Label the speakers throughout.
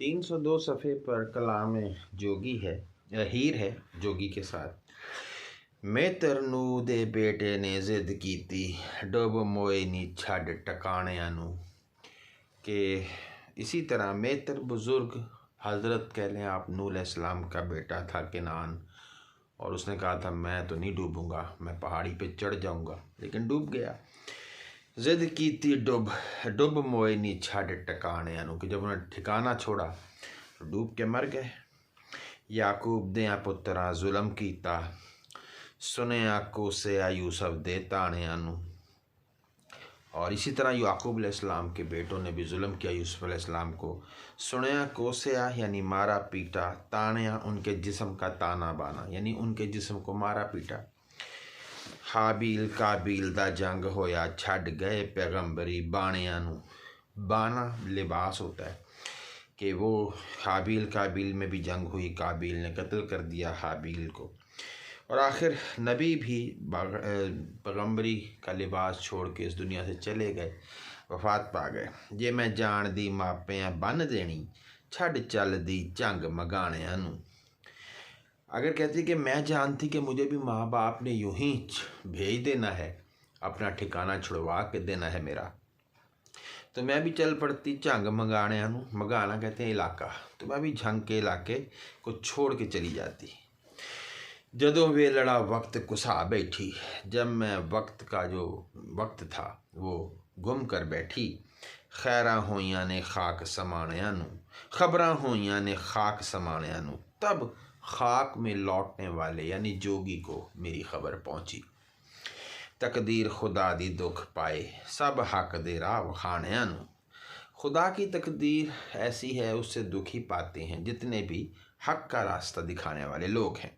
Speaker 1: 302 सफ़े पर कलाम जोगी है, हीर है जोगी के साथ। मैं तरनू दे बेटे ने जिद कीती, डुब मोए नी छड़ टकाणियां नू। कि इसी तरह मेतर बुज़ुर्ग हज़रत कह लें आप नूह अलैहिस्सलाम का बेटा था किनान, और उसने कहा था मैं तो नहीं डूबूंगा, मैं पहाड़ी पे चढ़ जाऊंगा, लेकिन डूब गया। जिद की थी डुब डुब मोए नी छड़ टकाणियां नू, कि जब उन्हें ठिकाना छोड़ा तो डूब के मर गए। याकूब दें पुत्रा जुल्म कीता, सुनिया कोसिया यूसुफ दे ताणियां नू। और इसी तरह याकूब अलैहिस्सलाम के बेटों ने भी जुल्म किया यूसुफ अलैहिस्सलाम को। सुनिया कोसिया यानी मारा पीटा, ताणिया उनके जिस्म का ताना बाना यानी उनके जिस्म को मारा पीटा। हाबील काबील दा जंग होया, छड़ गए पैगंबरी बाणियां नू। बाना लिबास होता है कि वो हाबील काबील में भी जंग हुई, काबील ने कत्ल कर दिया हाबील को, और आखिर नबी भी पैगंबरी का लिबास छोड़ के इस दुनिया से चले गए, वफात पा गए। जे मैं जान दी मापियां बन देनी, छड़ चल दी जंग मगाणियां नू। अगर कहती कि मैं जानती कि मुझे भी माँ बाप ने यूं ही भेज देना है, अपना ठिकाना छुड़वा के देना है मेरा, तो मैं भी चल पड़ती झंग मंगाणियां नू। मंगाना कहते हैं इलाका, तो मैं भी झंग के इलाके को छोड़ के चली जाती। जदों वे लड़ा वक्त कुसा बैठी, जब मैं वक्त का जो वक्त था वो गुम कर बैठी। खैरा होइयां ने खाक समाणियां नू, खबरां होइयां ने खाक समाणियां नू। तब खाक में लौटने वाले यानी जोगी को मेरी खबर पहुंची। तकदीर खुदा दी दुख पाए, सब हक दे राह वखाणियां नू। खुदा की तकदीर ऐसी है, उससे दुख ही पाते हैं जितने भी हक का रास्ता दिखाने वाले लोग हैं।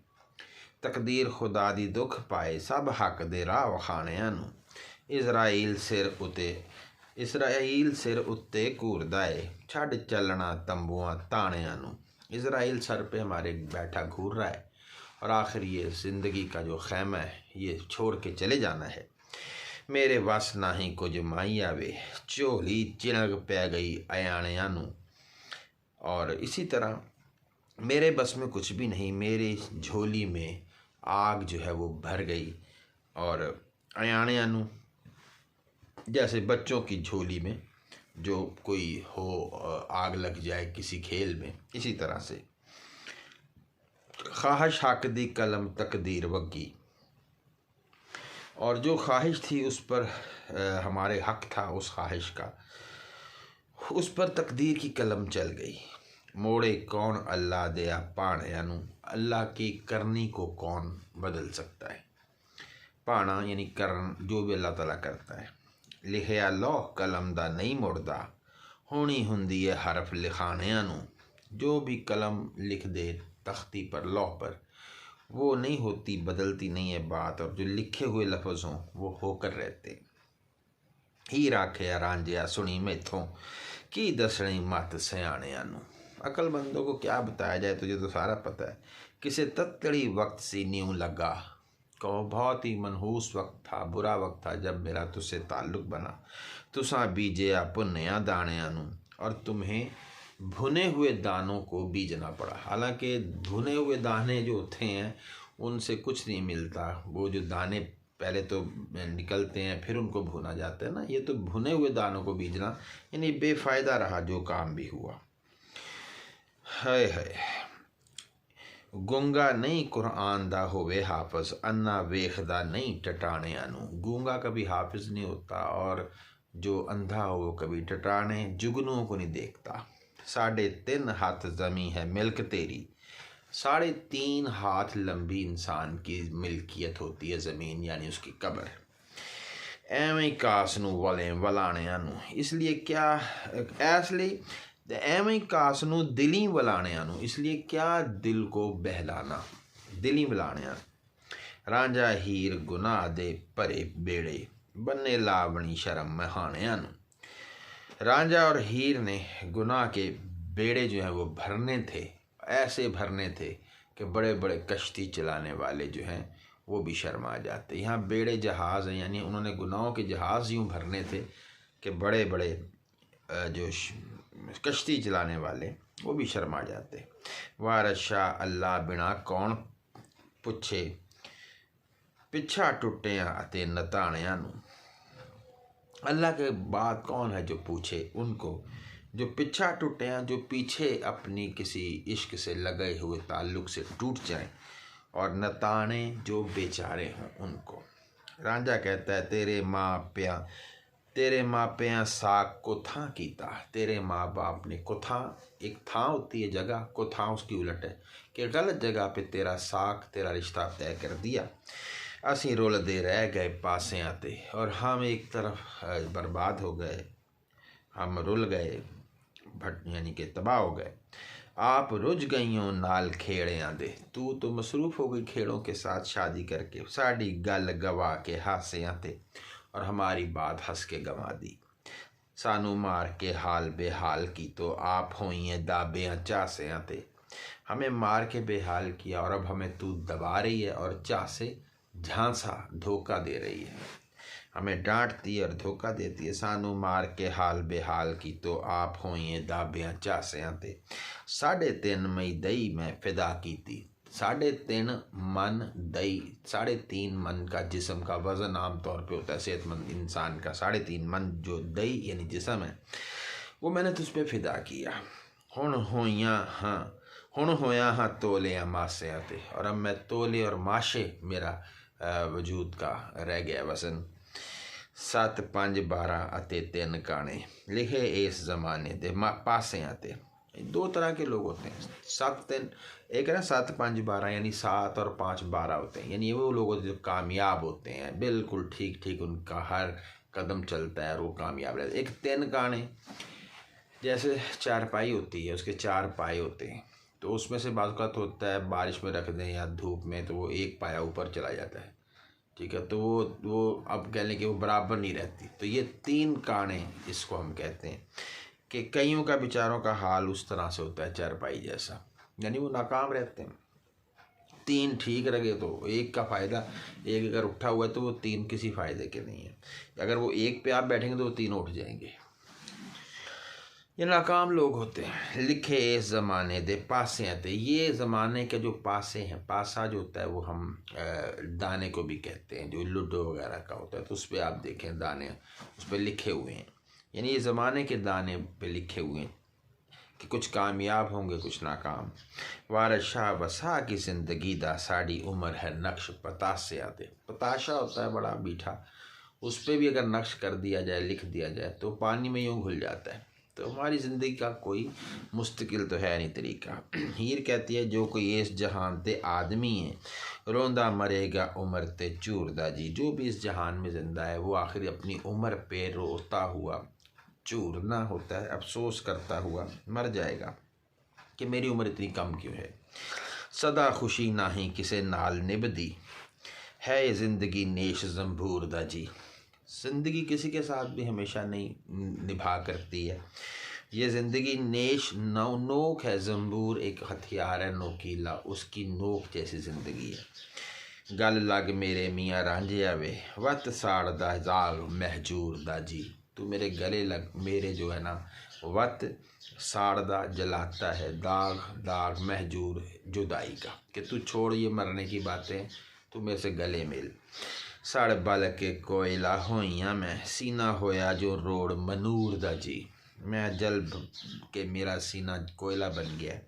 Speaker 1: तकदीर खुदा दी दुख पाए, सब हक दे राह वखाणियां नू। इसराइल सिर उत्ते घूरदा है, छड़ चलना तंबुआं ताणियां नू। इसराइल सर पे हमारे बैठा घूर रहा है, और आखिर ये ज़िंदगी का जो खैमा है ये छोड़ के चले जाना है। मेरे वस ना ही कुछ माई आवे, झोली चिणग पै गई अयाणियां नू। और इसी तरह मेरे बस में कुछ भी नहीं, मेरी झोली में आग जो है वो भर गई। और अयाणियां नू जैसे बच्चों की झोली में जो कोई हो आग लग जाए किसी खेल में, इसी तरह से ख्वाहिश हक दी कलम तकदीर वगी। और जो ख्वाहिश थी उस पर हमारे हक था, उस ख्वाहिश का, उस पर तकदीर की कलम चल गई। मोड़े कौन अल्लाह दया पाणियां नू, अल्लाह की करनी को कौन बदल सकता है। पाना यानी करन, जो भी अल्लाह ताला करता है। लिखिया लौह कलम दा नहीं मुड़दा, होनी हुंदी है हरफ लिखाणियां नू। जो भी कलम लिख दे तख्ती पर, लौह पर, वो नहीं होती, बदलती नहीं है बात, और जो लिखे हुए लफ्ज़ हों वो होकर रहते। हीर आखे रांझिया सुनी मैथों, की दसनी मत सयाणियां नू। अक्लमंदों को क्या बताया जाए, तुझे तो सारा पता है। किसे तत्तड़ी वक्त सी न्यूं लगा, कहो बहुत ही मनहूस वक्त था, बुरा वक्त था जब मेरा तुझसे ताल्लुक़ बना। तुसा बीजिया भुन्निया दाणियां नू, और तुम्हें भुने हुए दानों को बीजना पड़ा। हालांकि भुने हुए दाने जो होते हैं उनसे कुछ नहीं मिलता, वो जो दाने पहले तो निकलते हैं फिर उनको भुना जाता है ना, ये तो भुने हुए दानों को बीजना, यानी बेफ़ायदा रहा जो काम भी हुआ। हाय हाय, गूंगा नहीं कुरान दा होवे हाफिज, अन्ना वेखदा नहीं टटाणियां नू। गूंगा कभी हाफिज नहीं होता, और जो अंधा हो वो कभी टटाने जुगनुओं को नहीं देखता। 3.5 हाथ ज़मीं है मिल्क तेरी, 3.5 हाथ लंबी इंसान की मिल्कियत होती है ज़मीन, यानी उसकी कब्र। एवें कास नू वलें वलाणियां नू, इसलिए क्या इसलिए एवें कास नू दिली वलाणियां नू, इसलिए क्या दिल को बहलाना, दिली वलाणियां। रांझा हीर गुनाह दे भरे बेड़े, बन्ने लावणी शर्म महाणियां नू। रांझा और हीर ने गुनाह के बेड़े जो हैं वो भरने थे, ऐसे भरने थे कि बड़े बड़े कश्ती चलाने वाले जो हैं वो भी शर्मा जाते। यहाँ बेड़े जहाज़ हैं, यानी उन्होंने गुनाहों के जहाज़ यूँ भरने थे कि बड़े बड़े जो कश्ती चलाने वाले वो भी शर्मा जाते। वारस शाह अल्लाह बिना कौन पुछे, पिछा टुटिया अते नताणियां नूं। अल्लाह के बाद कौन है जो पूछे उनको, जो पिछा टुटिया, जो पीछे अपनी किसी इश्क से लगे हुए ताल्लुक़ से टूट जाएं, और नताने जो बेचारे हों उनको। रांझा कहता है तेरे मापिया साक को था कीता, तेरे माँ बाप ने कोथा, एक था होती है जगह, कोथा उसकी उलट है कि गलत जगह पे तेरा साक, तेरा रिश्ता तय कर दिया। असी रुलदे रह गए पासियां ते, और हम एक तरफ बर्बाद हो गए, हम रुल गए, भट यानी कि तबाह हो गए। आप रुझ गईयों नाल खेड़ियां दे, तू तो मसरूफ़ हो गई खेड़ों के साथ शादी करके। साड़ी गल गवा के हासियां ते, और हमारी बात हंस के गंवा दी। सानू मार के हाल बेहाल की, तो आप होइए दाबियाँ चासियां ते। हमें मार के बेहाल किया और अब हमें तू दबा रही है और चाह से झांसा धोखा दे रही है। हमें डांटती और धोखा देती है। सानू मार के हाल बेहाल की, तो आप होइए दाबियाँ चासियां ते। 3.5 मई दई मैं फिदा की थी। 3.5 मन दई, 3.5 मन का जिस्म का वज़न आमतौर पे होता है सेहतमंद इंसान का। 3.5 मन जो दई यानी जिस्म है, वो मैंने तुझ पे फिदा किया। हुण होया हाँ तोले मासियां ते, और अब मैं तोले और माशे मेरा वजूद का रह गया वज़न। 7 5 12 अते 3 काने लिखे इस ज़माने दे पासियां ते। 2 तरह के लोग होते हैं। 7 3 एक है ना, 7 5 12 यानी 7 और 5 12 होते हैं, यानी वो लोग होते हैं जो कामयाब होते हैं, बिल्कुल ठीक ठीक उनका हर कदम चलता है और वो कामयाब रहते हैं। एक 3 काने, जैसे चारपाई होती है, उसके 4 पाए होते हैं, तो उसमें से बाज़ औक़ात होता है बारिश में रख दें या धूप में, तो वो एक पाया ऊपर चला जाता है, ठीक है, तो वो अब कह लें कि वो बराबर नहीं रहती। तो ये 3 काने इसको हम कहते हैं कि कईयों का बेचारों का हाल उस तरह से होता है चारपाई जैसा, यानी वो नाकाम रहते हैं। 3 ठीक रहे तो एक का फ़ायदा, एक अगर उठा हुआ है तो वो 3 किसी फ़ायदे के नहीं है। अगर वो एक पे आप बैठेंगे तो वो 3 उठ जाएंगे। ये नाकाम लोग होते हैं। लिखे इस ज़माने दे पासे थे, ये ज़माने के जो पासे हैं, पासा जो होता है वो हम दाने को भी कहते हैं, जो लूडो वगैरह का होता है, तो उस पर आप देखें दाने उस पर लिखे हुए हैं, यानी ये ज़माने के दाने पे लिखे हुए हैं कि कुछ कामयाब होंगे कुछ नाकाम। वारस शाह वसा की ज़िंदगी दा, साड़ी उम्र है नक्श पतासे आते। पताशा होता है बड़ा मीठा, उस पर भी अगर नक्श कर दिया जाए, लिख दिया जाए, तो पानी में यूँ घुल जाता है। तो हमारी ज़िंदगी का कोई मुस्तकिल तो है नहीं तरीका। हीर कहती है जो कोई इस जहान ते आदमी है, रोंदा मरेगा उम्र ते चूरदा जी। जो भी इस जहान में ज़िंदा है वो आखिर अपनी उम्र पे रोता हुआ, चूरना होता है अफसोस करता हुआ, मर जाएगा कि मेरी उम्र इतनी कम क्यों है। सदा खुशी ना ही किसे नाल निभदी, है ज़िंदगी नेश जंबूर दा जी। ज़िंदगी किसी के साथ भी हमेशा नहीं निभा करती है। ये ज़िंदगी नेश नोक है, जंबूर एक हथियार है नोकीला, उसकी नोक जैसी ज़िंदगी है। गल लग मेरे मियाँ रांझिया वे, वत साड़ दा दाग महजूर दा जी। तू मेरे गले लग, मेरे जो है ना, वत साड़ दा जलाता है, दाग दाग महजूर जुदाई का, कि तू छोड़ ये मरने की बातें, तू मेरे से गले मिल। सड़ बल के कोयला होइया मैं, सीना होया जो रोड मनूर दा जी। मैं जल के मेरा सीना कोयला बन गया,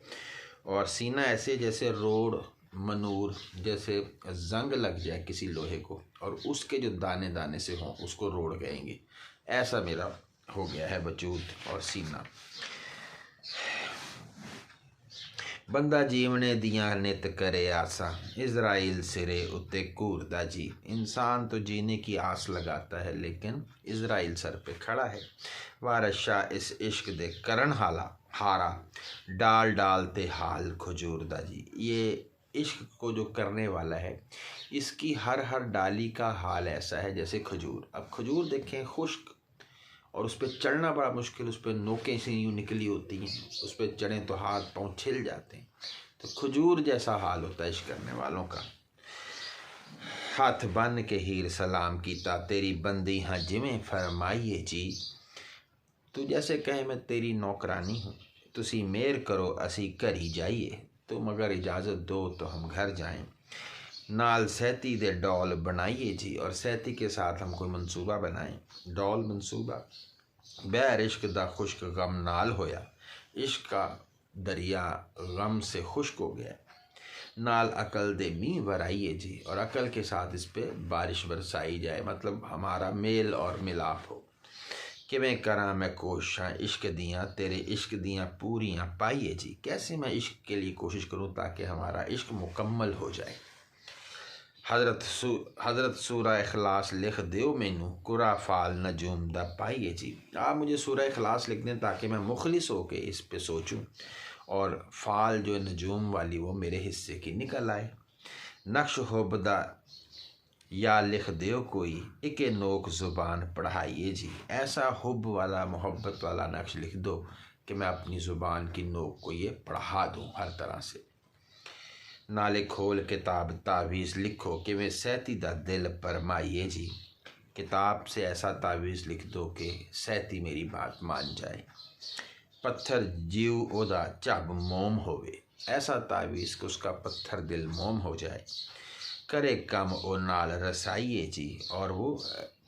Speaker 1: और सीना ऐसे जैसे रोड मनूर, जैसे जंग लग जाए किसी लोहे को और उसके जो दाने दाने से हों उसको रोड कहेंगे, ऐसा मेरा हो गया है वजूद और सीना। बंदा जीवने दियाँ नित करे आसा, इज़राइल सिरे उत्ते घूरदा जी। इंसान तो जीने की आस लगाता है लेकिन इज़राइल सर पे खड़ा है। वारस शाह इस इश्क दे करन हारा, डाल डालते हाल खजूरदा जी। ये इश्क को जो करने वाला है, इसकी हर डाली का हाल ऐसा है जैसे खजूर। अब खजूर देखें खुश्क, और उस पर चढ़ना बड़ा मुश्किल, उस पर नोकें से यूँ निकली होती हैं, उस पर चढ़ें तो हाथ पाँव छिल जाते हैं। तो खजूर जैसा हाल होता है इश्क करने वालों का। हाथ बन के हीर सलाम कीता, तेरी बंदी हाँ जिमें फरमाइए जी। तू जैसे कहे मैं तेरी नौकरानी हूँ, तुसी मेर करो असी घर ही जाइए, तुम अगर इजाज़त दो तो हम घर जाएं। नाल सैती दे डॉल बनाइए जी, और सैती के साथ हम कोई मंसूबा बनाएं। डॉल मंसूबा बैर इश्क दा खुश्क गम नाल होया, इश्क का दरिया गम से खुश्क हो गया। नाल अकल दे मींह बराइए जी, और अकल के साथ इस पे बारिश बरसाई जाए, मतलब हमारा मेल और मिलाप हो। किवें करा मैं कोशिशां इश्क दियाँ, तेरे इश्क दियाँ पूरियाँ पाइए जी, कैसे मैं इश्क के लिए कोशिश करूँ ताकि हमारा इश्क मुकम्मल हो जाए। हज़रत सूरा इखलास लिख दो मैनू, कुरा फाल नजूम दा पाइए जी। आप मुझे सूरा इखलास लिख दें ताकि मैं मुखलिस होके इस पे सोचूं, और फाल जो नजूम वाली वो मेरे हिस्से की निकल आए। नक्श हुबदा या लिख दो कोई, एक नोक ज़ुबान पढ़ाइए जी, ऐसा हुब वाला मोहब्बत वाला नक्श लिख दो कि मैं अपनी ज़ुबान की नोक को ये पढ़ा दूँ हर तरह से। नाले खोल किताब तावीज़ लिखो कि मैं सैती दा दिल परमाइए जी, किताब से ऐसा तावीज़ लिख दो कि सैती मेरी बात मान जाए। पत्थर जीव ओदा झब मोम होवे, ऐसा तावीज़ कि उसका पत्थर दिल मोम हो जाए। करे कम ओ नाल रसाइए जी, और वो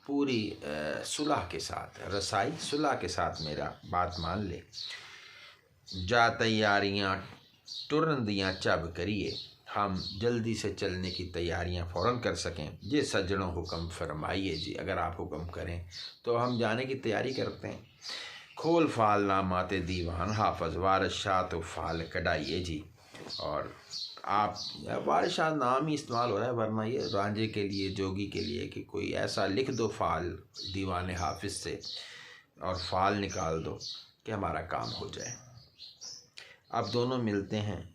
Speaker 1: पूरी सुलह के साथ, रसाई सुलह के साथ मेरा बात मान ले। जा तैयारियां टुरन दियाँ झब करिए, हम जल्दी से चलने की तैयारियां फ़ौरन कर सकें। जे सज्जनों हुक्म फरमाइए जी, अगर आप हुक्म करें तो हम जाने की तैयारी करते हैं। खोल फाल नामाते दीवान हाफज, वारिस शाह तो फाल कढ़ाइए जी, और आप वारिस शाह नाम ही इस्तेमाल हो रहा है, वरना ये रांझे के लिए, जोगी के लिए कि कोई ऐसा लिख दो फाल दीवान हाफिज से, और फाल निकाल दो कि हमारा काम हो जाए। अब दोनों मिलते हैं,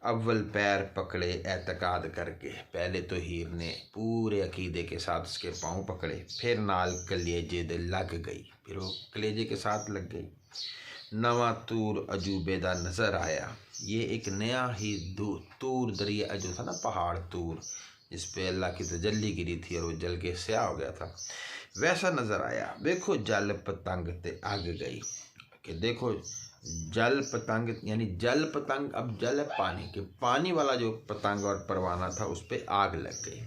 Speaker 1: अव्वल पैर पकड़े एतकाद करके। पहले तो हीर ने पूरे अकीदे के साथ उसके पाँव पकड़े, फिर नाल कलेजे दे लग गई, फिर वो कलेजे के साथ लग गई। नवा तूर अजूबे दा नज़र आया, ये एक नया ही तूर दरिया जो था ना, पहाड़ तूर, जिस पे अल्लाह की तजल्ली गिरी थी और वो जल के स्याह हो गया था, वैसा नज़र आया। देखो जल पतंग ते आग गई, कि देखो जल पतंग, यानी जल पतंग, अब जल है पानी के, पानी वाला जो पतंग और परवाना था उस पर आग लग गई,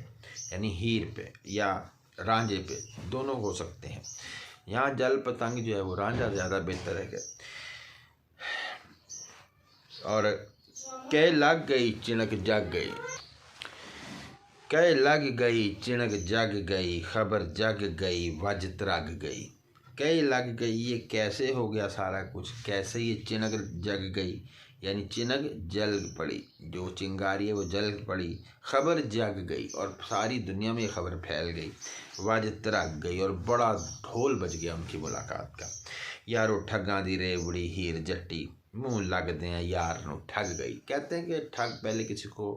Speaker 1: यानी हीर पे या रांझे पे, दोनों हो सकते हैं। यहाँ जल पतंग जो है वो रांझा ज़्यादा बेहतर है। और कह लग गई चिणक जग गई, कह लग गई चिणक जग गई, खबर जग गई वज त्रग गई। कई लग गई, ये कैसे हो गया सारा कुछ, कैसे ये चिनक जग गई, यानी चिनक जल पड़ी, जो चिंगारी है वो जल पड़ी। खबर जग गई, और सारी दुनिया में खबर फैल गई। वज त्रग गई, और बड़ा ढोल बज गया उनकी मुलाकात का। यारो ठगा दी रेवड़ी हीर जट्टी, मुँह लगदे हैं यार नू ठग गई। कहते हैं कि ठग पहले किसी को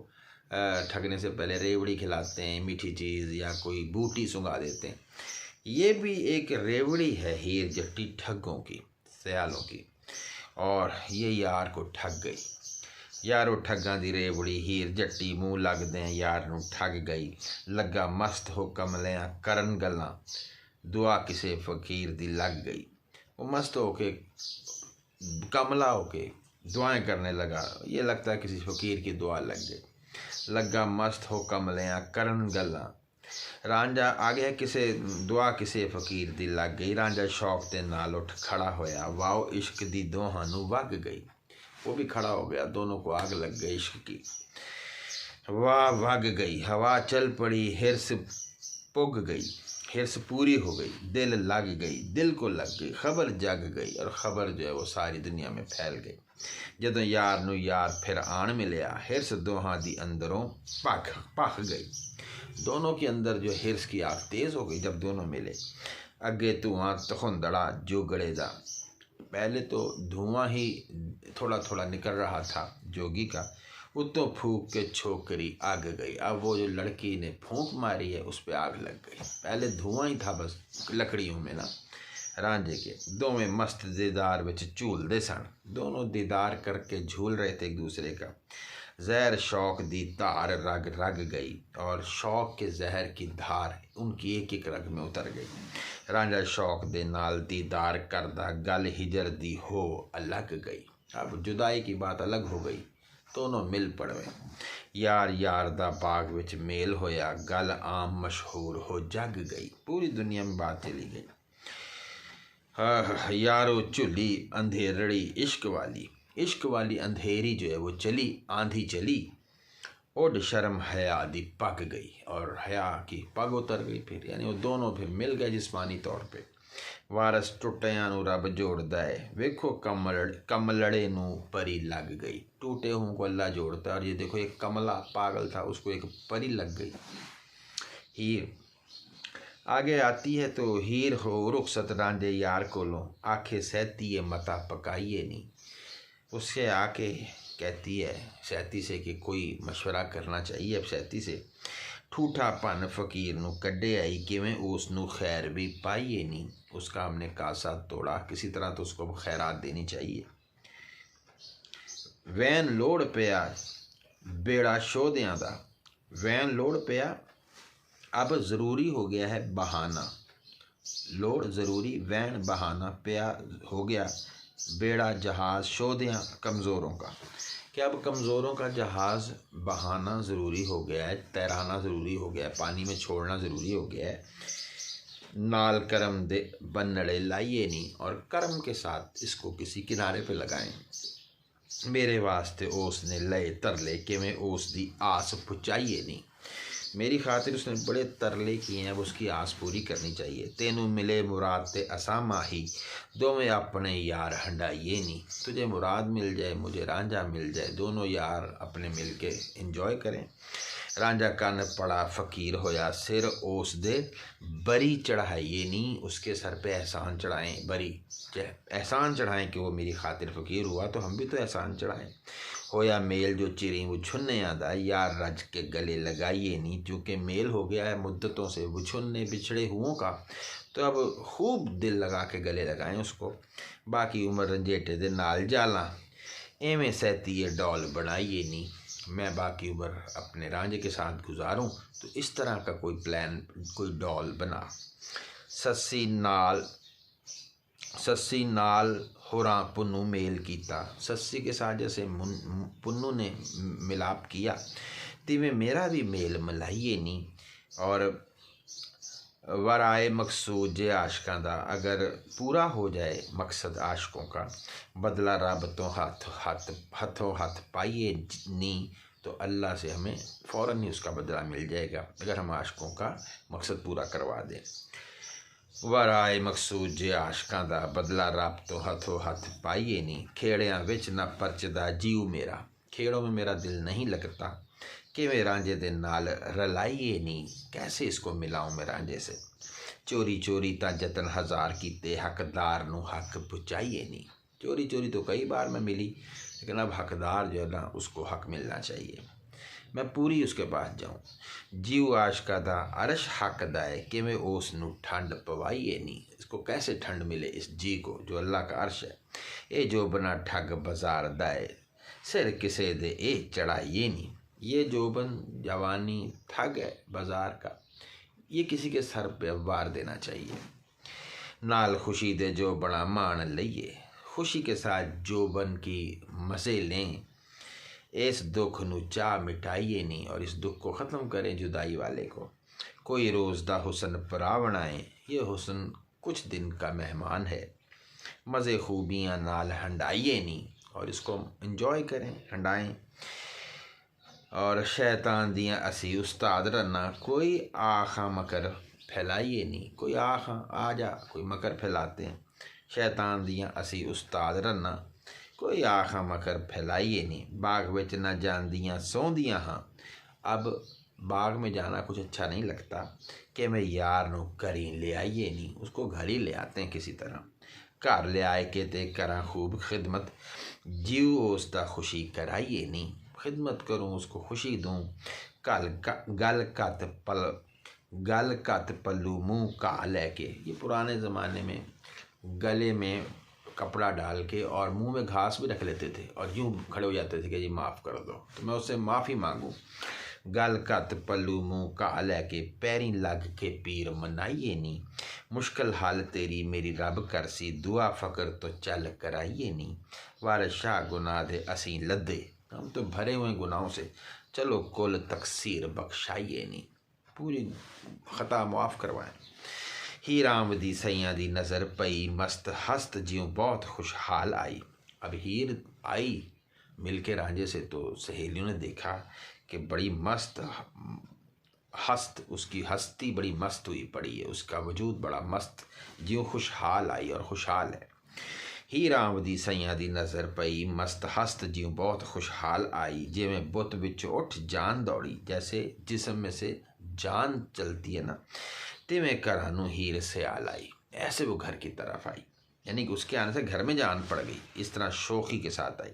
Speaker 1: ठगने से पहले रेवड़ी खिलाते हैं, मीठी चीज़ या कोई बूटी सुंघा देते हैं। ये भी एक रेवड़ी है हीर जट्टी ठगों की, सयालों की, और ये यार को ठग गई। यारो ठगा दी रेवड़ी हीर जट्टी, मुँह लगदे यार नू ठग गई। लगा मस्त हो कमलियां करन गल्लां, दुआ किसे फकीर दी लग गई। वो मस्त होके कमला होके दुआएं करने लगा, ये लगता है किसी फकीर की दुआ लग गई। लगा मस्त हो कमलियां करन गल्लां, रांझा आ गया किसे दुआ किसे फकीर दी लग गई। रांझा शौक ते नाल उठ खड़ा होया, वाओ इश्क दी दोहां नू वग गई। वो भी खड़ा हो गया, दोनों को आग लग गई इश्क की। वाह वग गई, हवा चल पड़ी, हिरस पुग गई, हिरस पूरी हो गई। दिल लग गई, दिल को लग गई। खबर जग गई, और खबर जो है वो सारी दुनिया में फैल गई। जदों यार नू यार फिर आन मिलिया, हिरस दोहां दी अंदरों भख गई। दोनों के अंदर जो हिरस की आग तेज़ हो गई जब दोनों मिले। अगे धुआं तखुंदड़ा जोगड़े दा, पहले तो धुआं ही थोड़ा थोड़ा निकल रहा था जोगी का, उतो फूक के छोकरी आग गई। अब वो जो लड़की ने फूंक मारी है उस पर आग लग गई। पहले धुआं ही था बस लकड़ियों में ना। रांझे के दोवें मस्त दीदार विच झूलदे सन, दोनों दीदार करके झूल रहे थे एक दूसरे का। जहर शौक दी धार रग रग गई, और शौक के जहर की धार उनकी एक एक रग में उतर गई। रांझा शौक दे नाल दीदार करदा गल हिजर दी हो अलग गई। अब जुदाई की बात अलग हो गई, दोनों मिल पड़े। यार यार दा बाग विच मेल होया, गल आम मशहूर हो जग गई। पूरी दुनिया में बात चली गई। यारो चुली अंधेरड़ी इश्क वाली अंधेरी जो है वो चली, आंधी चली, ओड शर्म हया दी पग गई, और हया की पग उतर गई। फिर यानी वो दोनों फिर मिल गए जिस्मानी तौर पे। वारस टुटिया नू रब जोड़दा है, वेखो कमलड़े नू परी लग गई। टूटे हुओं को अल्लाह जोड़ता है, और ये देखो एक कमला पागल था, उसको एक परी लग गई। हीर आगे आती है तो हीर हो रुखसत रांझे यार कोलों, आखे सहती है मता पकाइए नी। उससे आके कहती है सैती से कि कोई मशवरा करना चाहिए अब सैती से। ठूठा पन फकीर नू कड्डे आई, किवें उस नू खैर भी पाइए नी। उसका हमने कासा तोड़ा, किसी तरह तो उसको खैरात देनी चाहिए। वैन लोड़ पिया बेड़ा शोधियां दा, वैन लोड़ पिया अब ज़रूरी हो गया है बहाना। लोड़ ज़रूरी, वैन बहाना, पिया हो गया बेड़ा जहाज़, शोधियाँ कमज़ोरों का, कि अब कमज़ोरों का जहाज़ बहाना ज़रूरी हो गया है, तैराना ज़रूरी हो गया है, पानी में छोड़ना ज़रूरी हो गया है। नाल करम दे बनड़े लाइए नहीं, और कर्म के साथ इसको किसी किनारे पे लगाएं। मेरे वास्ते उसने लए तरले कि मैं उस दी आस पुचाइए नहीं। मेरी खातिर उसने बड़े तरले किए हैं, अब उसकी आस पूरी करनी चाहिए। तेनू मिले मुराद ते असा माही, दोवें अपने यार हंडाइए नहीं। तुझे मुराद मिल जाए, मुझे रांझा मिल जाए, दोनों यार अपने मिल के इंजॉय करें। रांझा कन पड़ा फकीर होया, सिर ओस दे बरी चढ़ाइए नहीं। उसके सर पे एहसान चढ़ाएं, बरी एहसान चढ़ाएं कि वो मेरी खातिर फ़कीर हुआ, तो हम भी तो एहसान चढ़ाएं। होया मेल जो चिरी वो छुन्ने आदा, यार रज के गले लगाइए नहीं। चूँकि मेल हो गया है मुद्दतों से वो छुन्ने बिछड़े हुओं का, तो अब खूब दिल लगा के गले लगाएं उसको। बाकी उम्र रंजेटे दे नाल जाला, एवें सहती ये डॉल बनाइए नहीं। मैं बाकी उम्र अपने रांझे के साथ गुजारूं, तो इस तरह का कोई प्लान, कोई डॉल बना। सस्सी नाल होरा पुन्नू मेल कीता, सस्सी के साथ जैसे पुन्नू ने मिलाप किया, तिवें मेरा भी मेल मिलाइए नहीं। और वराए मकसूद जे आशकों का, अगर पूरा हो जाए मकसद आशकों का, बदला रब तो हाथों हाथ पाइए नहीं, तो अल्लाह से हमें फ़ौरन ही उसका बदला मिल जाएगा अगर हम आशकों का मकसद पूरा करवा दें। वराए मकसूद जे आशकों का, बदला रब तो हाथों हाथ पाइए नहीं। खेड़ियां विच न परचदा जीव मेरा, खेड़ों में मेरा दिल नहीं लगता, कि मैं रांझे दे नाल रलाइए नहीं। कैसे इसको मिलाऊं मैं रांझे से। चोरी चोरी ता जतन हज़ार कीते, हकदार नू हक पुचाइए नहीं। चोरी चोरी तो कई बार मैं मिली, लेकिन अब हकदार जो है ना, उसको हक मिलना चाहिए, मैं पूरी उसके पास जाऊं। जीव आशका दा अरश हक दाए, कि मैं उस नू ठंड पवाइए नहीं। इसको कैसे ठंड मिले इस जी को, जो अल्लाह का अर्श है। ये जो बना ठग बाजार दाए, सिर किसे दे ए चढ़ाइए नहीं। ये जोबन जवानी ठग है बाजार का, ये किसी के सर पे वार देना चाहिए। नाल खुशी दे जो बड़ा मान लइए, खुशी के साथ जोबन की मज़े लें। इस दुख नू चाह मिटाइए नहीं, और इस दुख को ख़त्म करें जुदाई वाले को। कोई रोज़ दा हुसन परावणाएँ, ये हुसन कुछ दिन का मेहमान है। मज़े खूबियाँ नाल हंडाइए नहीं, और इसको इंजॉय करें, हंडाएं। और शैतान दियाँ असी उस्ताद रन्ना, कोई आखा मकर फैलाइए नहीं। कोई आखा आ जा, कोई मकर फैलाते हैं। शैतान दियाँ असी उस्ताद रन्ना, कोई आखा मकर फैलाइए नहीं। बाग विच न जांदियाँ सौंदियाँ हाँ, अब बाग में जाना कुछ अच्छा नहीं लगता, कि मैं यार नू घरी ले आइए नहीं। उसको घर ही ले आते हैं किसी तरह। घर ले आए के ते करा खूब खिदमत, जीव उसका खुशी कराइए नहीं। खिदमत करूँ, उसको खुशी दूँ। गल कत पल्लू मुँह का लेके, ये पुराने ज़माने में गले में कपड़ा डाल के और मुंह में घास भी रख लेते थे, और यूँ खड़े हो जाते थे कि जी माफ़ कर दो, तो मैं उससे माफ़ी मांगूँ। गल कत पल्लू मुँह घा लैके पैरी लग के पीर मनाइए नी। मुश्किल हाल तेरी मेरी रब करसी दुआ फ़कर तो चल कराइए नी। वारिस शाह गुनाह दे असी लदे, हम तो भरे हुए गुनाहों से, चलो कुल तकसीर बख्शाइए नी। पूरी ख़ता मुआफ़ करवाएं। हीर आमदी सैयां दी नज़र पई मस्त हस्त ज्यों बहुत खुशहाल आई। अब हीर आई मिल के रांझे से तो सहेलियों ने देखा कि बड़ी मस्त हस्त, उसकी हस्ती बड़ी मस्त हुई पड़ी है, उसका वजूद बड़ा मस्त ज्यों खुशहाल आई और खुशहाल है। हीर आमदी सैयां दी नज़र पई मस्त हस्त ज्यों बहुत खुशहाल आई। जिवें बुत विचों उठ जान दौड़ी, जैसे जिस्म में से जान चलती है ना, तिवें घरां नूं हीर सयाल आई। ऐसे वो घर की तरफ आई, यानी कि उसके आने से घर में जान पड़ गई। इस तरह शौकी के साथ आई।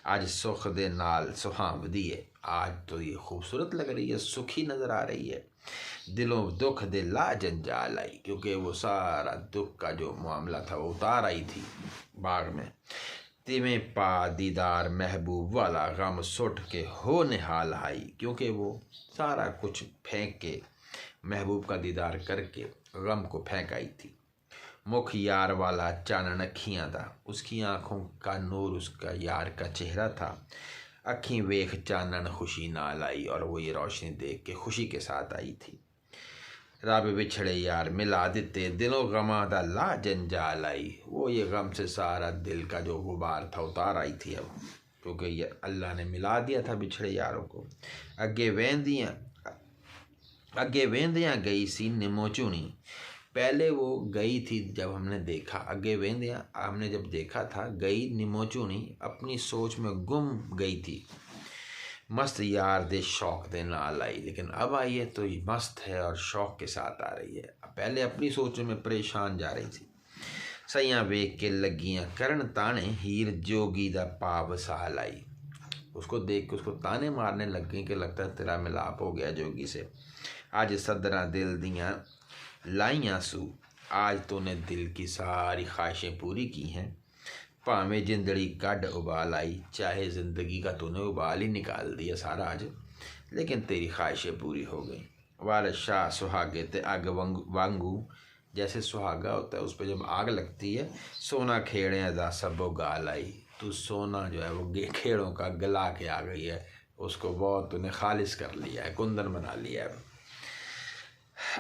Speaker 1: आज सुख दे नाल सुहावदी है, आज तो ये खूबसूरत लग रही है, सुखी नज़र आ रही है। दिलों दुख दे ला जंजाल आई, क्योंकि वो सारा दुख का जो मामला था वो उतार आई थी बाग में। तिवें पा दीदार महबूब वाला गम सुट के हो निहाल आई, क्योंकि वो सारा कुछ फेंक के महबूब का दीदार करके गम को फेंक आई थी। मुख यार वाला चानन अखियाँ दा, उसकी आँखों का नूर उसका यार का चेहरा था। अखी वेख चानन खुशी नाल आई, और वो ये रोशनी देख के खुशी के साथ आई थी। रब बिछड़े यार मिला दिते दिलों गमा दा ला जंजाल आई, वो ये गम से सारा दिल का जो गुबार था उतार आई थी अब, क्योंकि ये अल्लाह ने मिला दिया था बिछड़े यारों को। अगे वेंदियाँ गई सी निमो चुनी, पहले वो गई थी जब हमने देखा, अगे वेंदियाँ हमने जब देखा था, गई निमो चुनी अपनी सोच में गुम गई थी। मस्त यार दे शौक दे नाल आई, लेकिन अब आई है तो ये मस्त है और शौक के साथ आ रही है। पहले अपनी सोच में परेशान जा रही थी। सैयां वेख के लगियां करन ताने हीर जोगी दा पाव साल आई, उसको देख के उसको ताने मारने लग गई कि लगता है तेरा मिलाप हो गया जोगी से। आज सदरा दिल दियाँ लाइयाँ सू, आज तूने दिल की सारी ख्वाहिशें पूरी की हैं। भावें जिंदड़ी कड उबाल आई, चाहे ज़िंदगी का तूने उबाल ही निकाल दिया सारा आज, लेकिन तेरी ख्वाहिशें पूरी हो गई। वारिस शाह सुहागे ते आग वांगू, जैसे सुहागा होता है उस पर जब आग लगती है, सोना खेड़े दा सबो गाल आई, तू सोना जो है वो खेड़ों का गला के आ गई है, उसको बहुत तूने खालिश कर लिया है, कुंदन बना लिया है।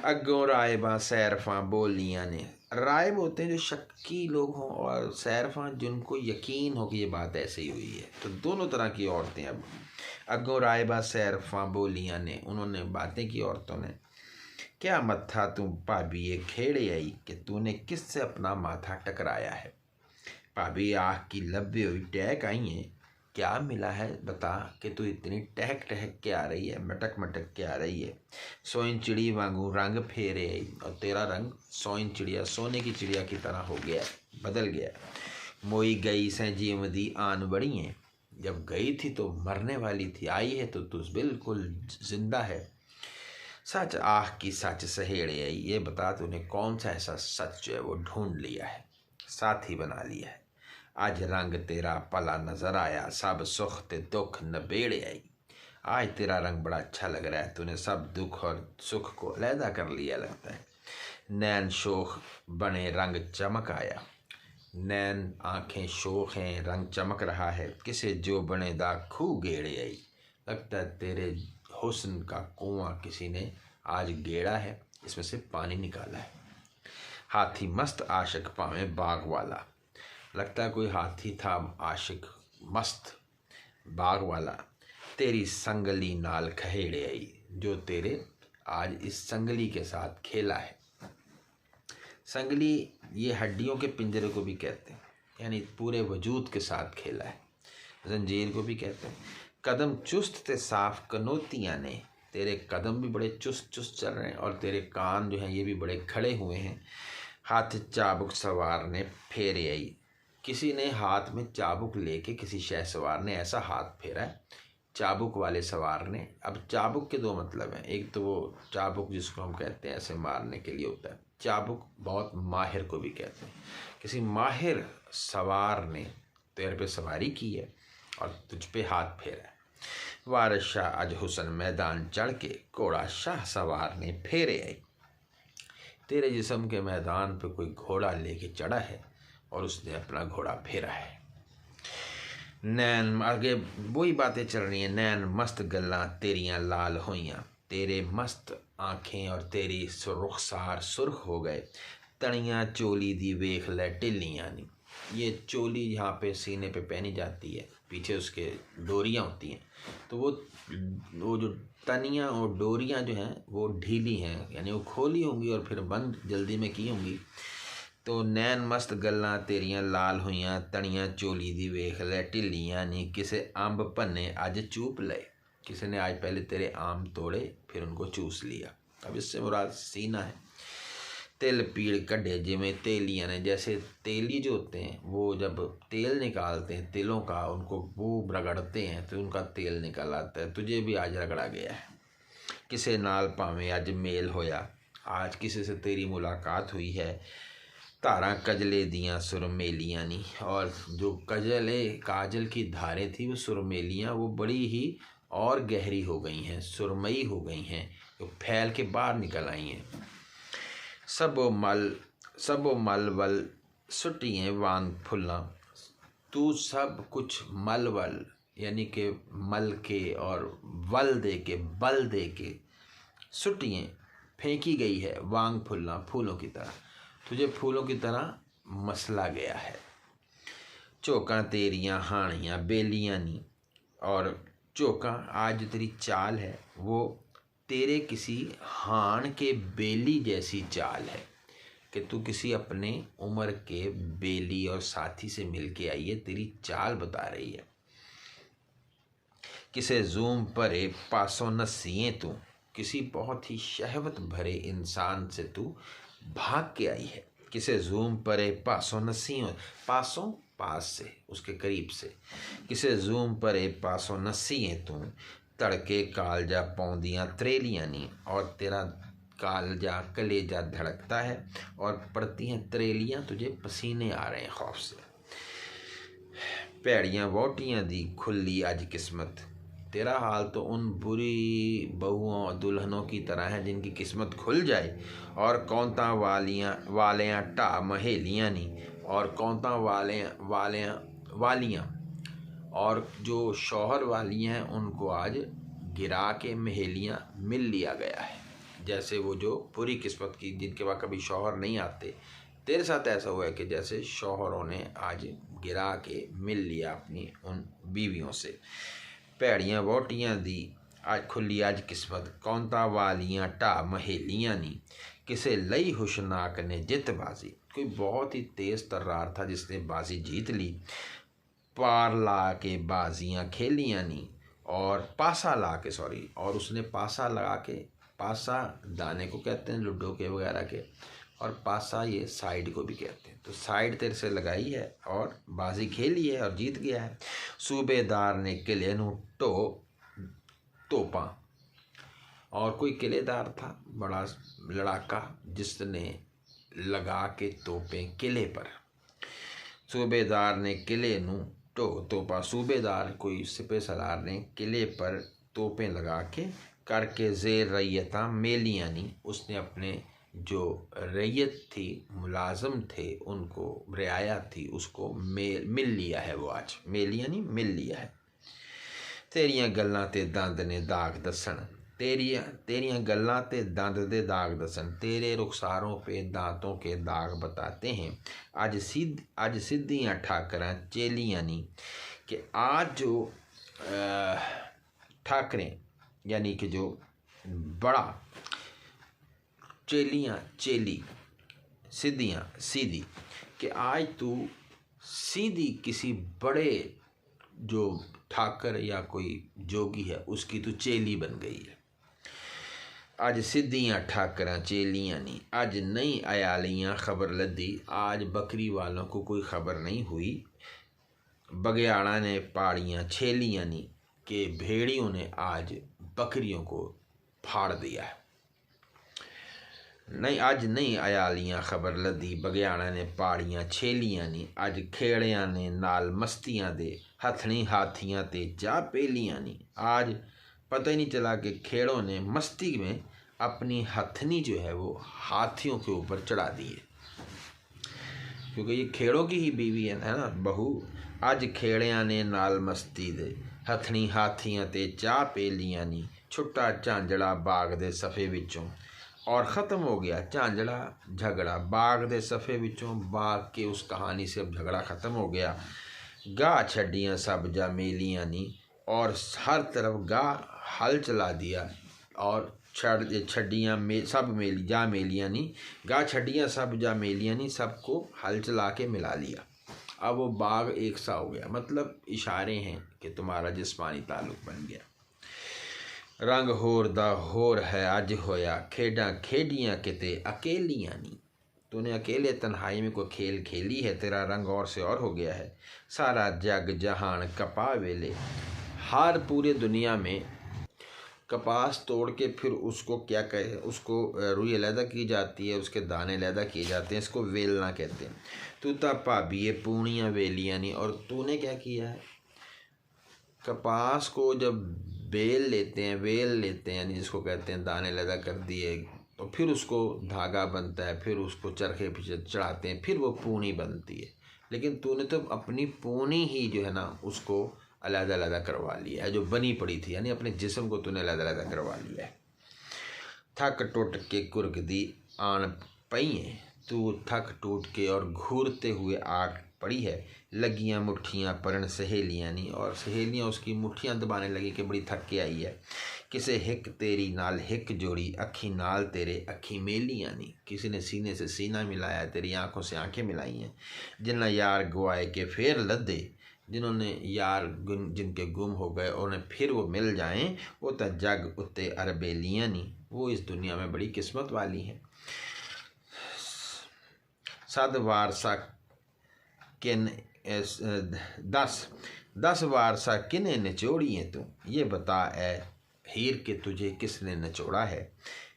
Speaker 1: अगों रायबा सैरफा बोलियाँ ने, रायब होते हैं जो शक्की लोग हों, और सैरफा जिनको यकीन हो कि ये बात ऐसे ही हुई है, तो दोनों तरह की औरतें। अब अगों रायबा सैरफा बोलियाँ ने, उन्होंने बातें की औरतों ने। क्या मत्था तू भाभी ये खेड़े आई कि तूने किससे अपना माथा टकराया है। भाभी आँख की लब्बे हुई टहक आई हैं, क्या मिला है बता कि तू इतनी टहक टहक के आ रही है, मटक मटक के आ रही है। सोइन चिड़ी वांगू रंग फेरे आई, और तेरा रंग सोइन चिड़िया सोने की चिड़िया की तरह हो गया, बदल गया। मोई गई से जीवदी आन बड़ी हैं, जब गई थी तो मरने वाली थी, आई है तो तू बिल्कुल जिंदा है। सच आह की सच सहेड़े आई, ये बता तूने कौन सा ऐसा सच जो है वो ढूंढ लिया है, साथी बना लिया है। आज रंग तेरा पला नजर आया, सब सुख ते दुख नबेड़े आई। आज तेरा रंग बड़ा अच्छा लग रहा है, तूने सब दुख और सुख को अलहदा कर लिया लगता है। नैन शोख बने रंग चमक आया, नैन आँखें शोख हैं, रंग चमक रहा है। किसे जो बने दा खू गेड़े आई, लगता है तेरे हुस्न का कुआं किसी ने आज गेड़ा है, इसमें से पानी निकाला है। हाथी मस्त आशिक पावे बाग वाला, लगता है कोई हाथी था आशिक मस्त बाग वाला। तेरी संगली नाल खहेड़े आई, जो तेरे आज इस संगली के साथ खेला है। संगली ये हड्डियों के पिंजरे को भी कहते हैं, यानी पूरे वजूद के साथ खेला है। जंजीर को भी कहते हैं। कदम चुस्त ते साफ कनौतियाँ ने, तेरे कदम भी बड़े चुस्त चुस्त चल रहे हैं, और तेरे कान जो हैं ये भी बड़े खड़े हुए हैं। हाथ चाबुक सवार ने फेरे आई, किसी ने हाथ में चाबुक लेके किसी शहसवार ने ऐसा हाथ फेरा है, चाबुक वाले सवार ने। अब चाबुक के दो मतलब हैं, एक तो वो चाबुक जिसको हम कहते हैं ऐसे मारने के लिए होता है, चाबुक बहुत माहिर को भी कहते हैं। किसी माहिर सवार ने तेरे पे सवारी की है और तुझ पे हाथ फेरा है। वारिस शाह अज हुसन मैदान चढ़ के घोड़ा शाह सवार ने फेरे आई। तेरे जिस्म के मैदान पे कोई घोड़ा लेके चढ़ा है और उसने अपना घोड़ा फेरा है। नैन आगे वही बातें चल रही हैं। नैन मस्त गल्लां तेरियां लाल होइयां, तेरे मस्त आँखें और तेरी रुखसार सुर्ख हो गए। तणियाँ चोली दी वेख लै ढिल्लियां नी। ये चोली यहाँ पे सीने पे पहनी जाती है, पीछे उसके डोरियाँ होती हैं, तो वो जो तनियाँ और डोरियाँ जो हैं वो ढीली हैं, यानी वो खोली होंगी और फिर बंद जल्दी में की होंगी। तो नैन मस्त गल्लां तेरियां लाल हुईयां, तणियां चोली दी वेख लै ढिल्लियां नी। किसे अंब भन्ने अज चूप लए, किसी ने आज पहले तेरे आम तोड़े फिर उनको चूस लिया। अब इससे मुराद सीना है। तिल पीड़ कढ़े जिमें तेलियां ने, जैसे तेली जो होते हैं वो जब तेल निकालते हैं तिलों का, उनको वो रगड़ते हैं तो उनका तेल निकल आता है। तुझे भी आज रगड़ा गया है। किसे नाल भावें अज मेल होया, आज किसी से तेरी मुलाकात हुई है। धारा कजले दियाँ सुरमेलियाँ नी, और जो काजल की धारें थी वो सुरमेलियाँ वो बड़ी ही और गहरी हो गई हैं, सुरमई हो गई हैं, तो फैल के बाहर निकल आई हैं। सबो मल वल सुटिए वांग फुल्ला, तू सब कुछ मल वल यानी कि मल के और वल दे के बल दे के सुटिए फेंकी गई है, वांग फुल्ला फूलों की तरह, तुझे फूलों की तरह मसला गया है। चौका तेरियां हानियाँ बेलियां नी, और चौका आज तेरी चाल है वो तेरे किसी हान के बेली जैसी चाल है, कि तू किसी अपने उम्र के बेली और साथी से मिल के आई है, तेरी चाल बता रही है। किसे जूम परे पासों नसीए, तू किसी बहुत ही शहवत भरे इंसान से तू भाग के आई है। किसे जूम परे पासों नसीओं, पासों पास से, उसके करीब से। किसे जूम परे पासों नसीए, तू तड़के कालजा पौंदियाँ त्रेलियाँ नी, और तेरा कालजा कलेजा धड़कता है और पड़ती हैं त्रेलियाँ, तुझे पसीने आ रहे हैं खौफ से। भैड़ियाँ वोटियाँ दी खुली अज किस्मत, तेरा हाल तो उन बुरी बहुओं दुल्हनों की तरह है जिनकी किस्मत खुल जाए। और कौंता वालियाँ टा महेलियाँ नी, और कौंता वालियाँ और जो शौहर वालियाँ हैं उनको आज गिरा के महेलियाँ मिल लिया गया है। जैसे वो जो बुरी किस्मत की जिनके पास कभी शौहर नहीं आते, तेरे साथ ऐसा हुआ है कि जैसे शौहरों ने आज गिरा के मिल लिया अपनी उन बीवियों से। भैड़ियाँ वोटियाँ दी आज खुली आज किस्मत, कौंता वालियाँ टा महेलियाँ नी, किसे लई हुशनाक ने जित बाजी, कोई बहुत ही तेज तर्रार था जिसने बाजी जीत ली। पार ला के बाजियाँ खेलियाँ नी, और पासा ला के और उसने पासा लगा के, पासा दाने को कहते हैं लूडो के वगैरह के, और पासा ये साइड को भी कहते हैं। तो साइड तेरे से लगाई है और बाजी खेली है और जीत गया है। सूबेदार ने किले नू तोपा, और कोई किलेदार था बड़ा लड़ाका जिसने लगा के तोपें किले पर। सूबेदार ने किले नू तोपा, सूबेदार कोई सिपह सलार ने किले पर तोपें लगा के करके ज़ेर रैयता मेलियाँ नी, उसने अपने जो रैयत थी मुलाजम थे उनको, रियाया थी उसको मिल लिया है। वो आज मेलियाँ नी मिल लिया है। तेरियां गल्लां ते दंद ने दाग दसन, तेरियां गल्लां ते दंद दे दाग दसन, तेरे रुखसारों पे दांतों के दाग बताते हैं। आज सिद्धियाँ ठाकरां चेलियाँ नी, कि आज जो ठाकरें यानी कि जो बड़ा, चेली सिद्धियाँ सीधी, कि आज तू सीधी किसी बड़े जो ठाकर या कोई जोगी है उसकी तो चेली बन गई है। आज सिद्धियाँ ठाकरां चेलियाँ नी, आज नई अयालियाँ खबर लदी, आज बकरी वालों को कोई खबर नहीं हुई। बगयाड़ा ने पाड़ियाँ छेलियाँ नी, के भेड़ियों ने आज बकरियों को फाड़ दिया है। नहीं अज नहीं अयालियां खबर लदी बगियाड़ा ने पाड़ियां छेलियां नी अज खेड़ियां ने नाल मस्तियां दे हथनी हाथियां ते जा पेलियां नी। आज पता ही नहीं चला कि खेड़ों ने मस्ती में अपनी हथनी जो है वो हाथियों के ऊपर चढ़ा दी है, क्योंकि ये खेड़ों की ही बीवी है ना बहू। अज खेड़ियां ने नाल मस्ती दे हथनी हाथियां ते चाह पेलियां नी। छुट्टा झांझड़ा बाग दे सफ़े विचों और ख़त्म हो गया झांझड़ा झगड़ा बाग दे सफ़े विचों। बाग के उस कहानी से अब झगड़ा ख़त्म हो गया। गाह छड्डियां सब जा मेलियां नी और हर तरफ गाह हल चला दिया और छड्डियां सब मेली जा मेलियां नी। गाह छड्डियां सब जा मेलियां नी, सबको हल चला के मिला लिया। अब वो बाग एक सा हो गया, मतलब इशारे हैं कि तुम्हारा जिस्मानी ताल्लुक बन गया। रंग होर दा होर है अज होया खेडा खेडियां किते अकेलियां नी। तूने अकेले तन्हाई में कोई खेल खेली है, तेरा रंग और से और हो गया है। सारा जग जहान कपा वेले, हर पूरे दुनिया में कपास तोड़ के फिर उसको क्या कहे, उसको रुई अलहदा की जाती है, उसके दाने अलहदा किए जाते हैं, इसको वेलना कहते हैं। तू ता भाभी पूणियाँ वेलियां नहीं। और तूने क्या किया है, कपास को जब वेल लेते हैं यानी जिसको कहते हैं दाने अलहदा कर दिए, तो फिर उसको धागा बनता है, फिर उसको चरखे पीछे चढ़ाते हैं, फिर वो पूनी बनती है। लेकिन तूने तो अपनी पूनी ही जो है ना उसको अलग-अलग करवा लिया है, जो बनी पड़ी थी, यानी अपने जिस्म को तूने अलग-अलग करवा लिया है। थक टुट के कुर्क दी आन पई, तू थक टूट के और घूरते हुए आग पड़ी है। लगियां मुट्ठियां परन सहेलियां नी, और सहेलियां उसकी मुट्ठियां दबाने लगी कि बड़ी थक के आई है। किसे हिक तेरी नाल हिक जोड़ी अखी नाल तेरे अखी मेलियां नी। किसी ने सीने से सीना मिलाया, तेरी आंखों से आंखें मिलाई हैं। जिन्ना यार गुआए के फेर लदे, जिन्होंने यार जिनके गुम हो गए उन्हें फिर वो मिल जाएं, वो तो जग उत्ते अरबेलियां नी, वो इस दुनिया में बड़ी किस्मत वाली हैं। सद वारसा किन 10 वारसा किने निचोड़ी है तू, ये बता ए हीर के तुझे किसने निचोड़ा है।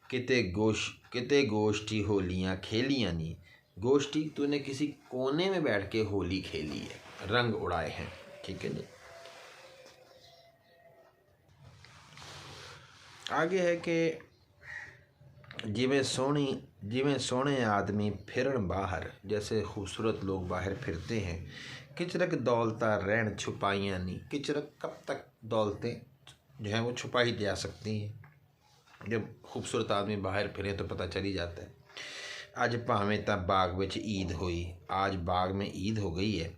Speaker 1: किते गोष्ठी होलियां खेलियां नी, गोष्ठी तूने किसी कोने में बैठ के होली खेली है, रंग उड़ाए हैं। ठीक है जी। आगे है कि जिमें सोने आदमी फिरन बाहर, जैसे खूबसूरत लोग बाहर फिरते हैं। किचरक दौलता रहन छुपाइयाँ नहीं, किचरक कब तक दौलतें जो हैं वो छुपाई जा सकती हैं। जब खूबसूरत आदमी बाहर फिरे तो पता चल ही जाता है। अज भावें तां बाग विच ईद हुई, आज बाग में ईद हो गई है।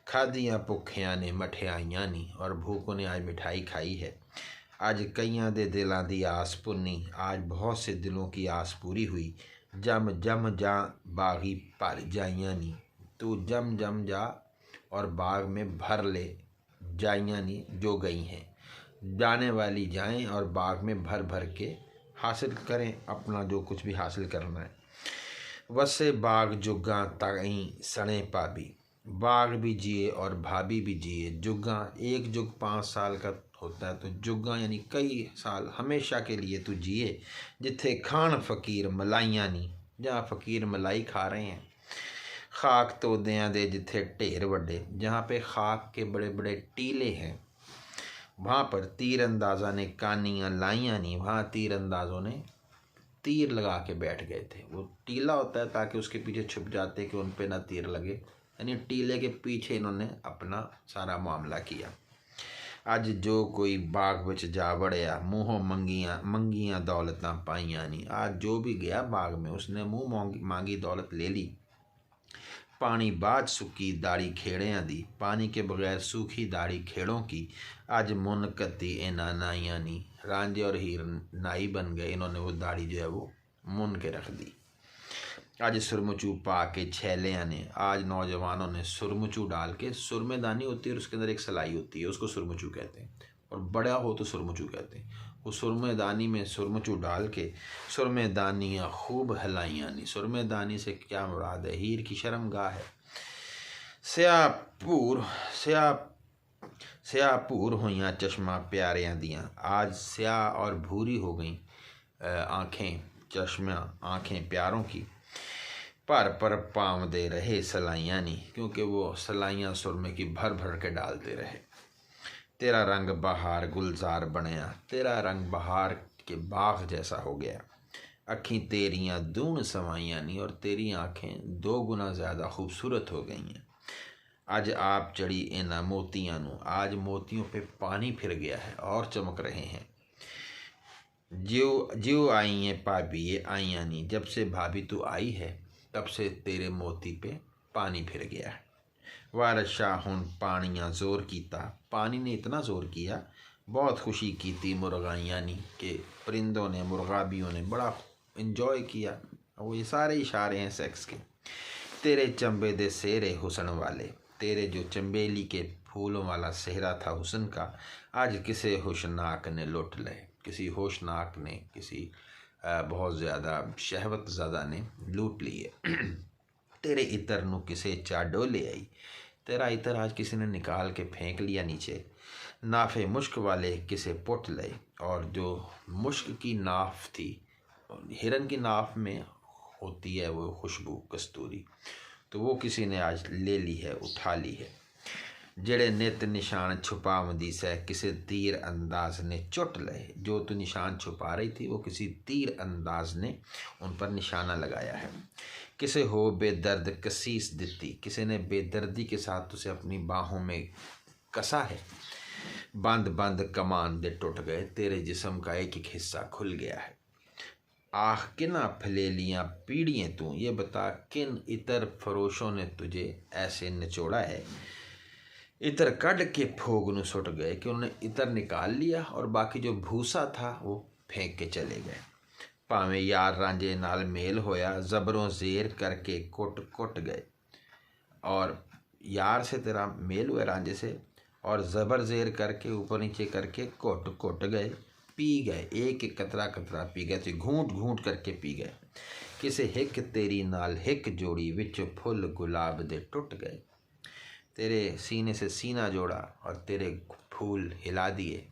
Speaker 1: खादियाँ भुखियाँ ने मठियाइयाँ नहीं, और भूखों ने आज मिठाई खाई है। आज कईयां दे दिलों की आस पुन्नी, आज बहुत से दिलों की आस पूरी हुई। जम जम जा बागी भर जाइयां नी, तू जम जम जा और बाग में भर ले जाइयां नी जो गई हैं। जाने वाली जाएं और बाग में भर भर के हासिल करें अपना जो कुछ भी हासिल करना है। वसे बाग जुगा ताई सने भाभी, बाग भी जिए और भाभी भी जिए। जुगा एक जुग 5 साल का होता है, तो जुगा यानी कई साल हमेशा के लिए तू जिए। जिथे खान फकीर मलाइयाँ नी, जहाँ फकीर मलाई खा रहे हैं। खाक तोदियाँ दे जिथे ढेर वड्डे, जहाँ पे खाक के बड़े बड़े टीले हैं, वहाँ पर तीर अंदाजा ने कानियाँ लाइयाँ नी, वहाँ तीर अंदाजों ने तीर लगा के बैठ गए थे। वो टीला होता है ताकि उसके पीछे छुप जाते कि उन पे ना तीर लगे, यानी टीले के पीछे इन्होंने अपना सारा मामला किया। अज जो कोई बाग विच जा वड़िया, मूहों मंगियां दौलतां पाइयां नी। आज जो भी गया बाग में उसने मुँह मांगी दौलत ले ली। पानी बाद सूखी दाढ़ी खेड़ियां दी, पानी के बगैर सूखी दाढ़ी खेड़ों की। आज मुन कत्ती इना नाइयां नी, रांझे और हीर नाई बन गए, इन्होंने वो दाढ़ी जो है वो मुन के रख दी। आज सुरमचू पा के छैलियाँ ने, आज नौजवानों ने सुरमचू डाल के, सुरमेदानी होती है और उसके अंदर एक सलाई होती है, उसको सुरमचू कहते हैं, और बड़ा हो तो सुरमचू कहते हैं। वो सुरमेदानी में सुरमचू डाल के सुरमेदानियाँ खूब हिलाइयाँ नहीं। सुरमेदानी से क्या मुराद है, हीर की शर्मगाह है। स्या भूर हुईयाँ चश्मा प्यारियां दियाँ, आज स्या और भूरी हो गई आँखें चश्मा आँखें प्यारों की, भर पर पाँव दे रहे सलाइयाँ नी, क्योंकि वो सलाइयाँ सुरमे की भर भर के डालते रहे। तेरा रंग बहार गुलजार बनया, तेरा रंग बहार के बाग जैसा हो गया। अखीं तेरियां दून समाइयाँ नी, और तेरी आँखें 2 गुना ज़्यादा खूबसूरत हो गई हैं। आज आप चढ़ी इन्हां मोतियां नू, आज मोतियों पे पानी फिर गया है और चमक रहे हैं। ज्यो ज्यो आई हैं भाभी ये आइयां नी, जब से भाभी तू आई है तब से तेरे मोती पे पानी फिर गया है। वारशा हुन पानियाँ जोर कीता, पानी ने इतना जोर किया, बहुत खुशी की थी मुर्गाइयाँ नी, के परिंदों ने मुर्गाबियों ने बड़ा इंजॉय किया। वो ये सारे इशारे हैं सेक्स के। तेरे चंबे दे सेहरे हुसन वाले, तेरे जो चंबेली के फूलों वाला सेहरा था हुसन का, आज किसी होशनाक ने लुट ले, किसी होशनाक ने, किसी बहुत ज़्यादा शहवत ज़्यादा ने लूट लिए। तेरे इतर नू किसे चाडो ले आई, तेरा इतर आज किसी ने निकाल के फेंक लिया नीचे। नाफे मुश्क वाले किसे पुट ले, और जो मुश्क की नाफ थी, हिरन की नाफ में होती है वो खुशबू कस्तूरी, तो वो किसी ने आज ले ली है, उठा ली है। जेड़े नित निशान छुपावंदी सै, किसी तीर अंदाज ने चुट ले, जो तू निशान छुपा रही थी वो किसी तीर अंदाज ने उन पर निशाना लगाया है। किसे हो बेदर्द कसीस दिती, किसी ने बेदर्दी के साथ उसे अपनी बाहों में कसा है। बंद बंद कमान दे टूट गए, तेरे जिस्म का एक एक हिस्सा खुल गया है। आह किना फलेलियाँ पीड़ियाँ तू, ये बता किन इतर फरोशों ने तुझे ऐसे निचोड़ा है। इतर कड़ के फोग न सुट गए, कि उन्होंने इतर निकाल लिया और बाकी जो भूसा था वो फेंक के चले गए। भावें यार रांझे नाल मेल होया, जबरों जेर करके कुट कुट गए, और यार से तेरा मेल हुआ रांझे से, और जबर जेर करके ऊपर नीचे करके कुट कुट गए, पी गए, एक एक कतरा कतरा पी गए, तो घूंट घूंट करके पी गए। किसे हिक तेरी नाल हिक जोड़ी, विच फुल गुलाब दे टुट गए। तेरे सीने से सीना जोड़ा और तेरे फूल हिला दिए।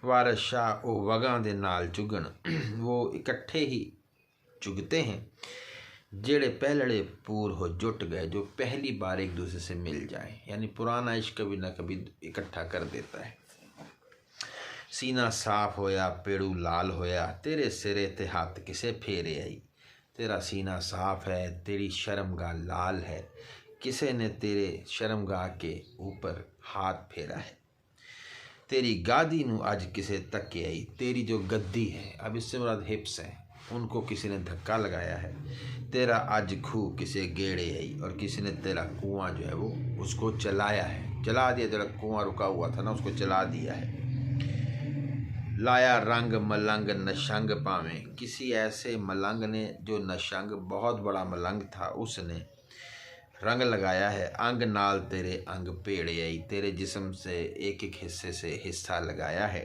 Speaker 1: वारस शाह ओ वगां दे नाल चुगन, वो इकट्ठे ही चुगते हैं जेड़े पहलड़े पूर हो जुट गए, जो पहली बार एक दूसरे से मिल जाए, यानी पुराना इश्क कभी ना कभी इकट्ठा कर देता है। सीना साफ होया पेड़ू लाल होया, तेरे सिरे ते हाथ किसे फेरे आई। तेरा सीना साफ है, तेरी शर्मगाह लाल है, किसे ने तेरे शर्मगाह के ऊपर हाथ फेरा है। तेरी गादी नू आज किसे तके आई, तेरी जो गद्दी है, अब इससे मुराद हिप्स हैं, उनको किसी ने धक्का लगाया है। तेरा आज खूह किसे गेड़े आई, और किसी ने तेरा कुआं जो है वो उसको चलाया है, चला दिया। तेरा कुआं रुका हुआ था ना, उसको चला दिया है। लाया रंग मलंग नशंग पावें, किसी ऐसे मलंग ने जो नशंग बहुत बड़ा मलंग था, उसने रंग लगाया है। अंग नाल तेरे अंग भेड़े आई, तेरे जिस्म से एक एक हिस्से से हिस्सा लगाया है।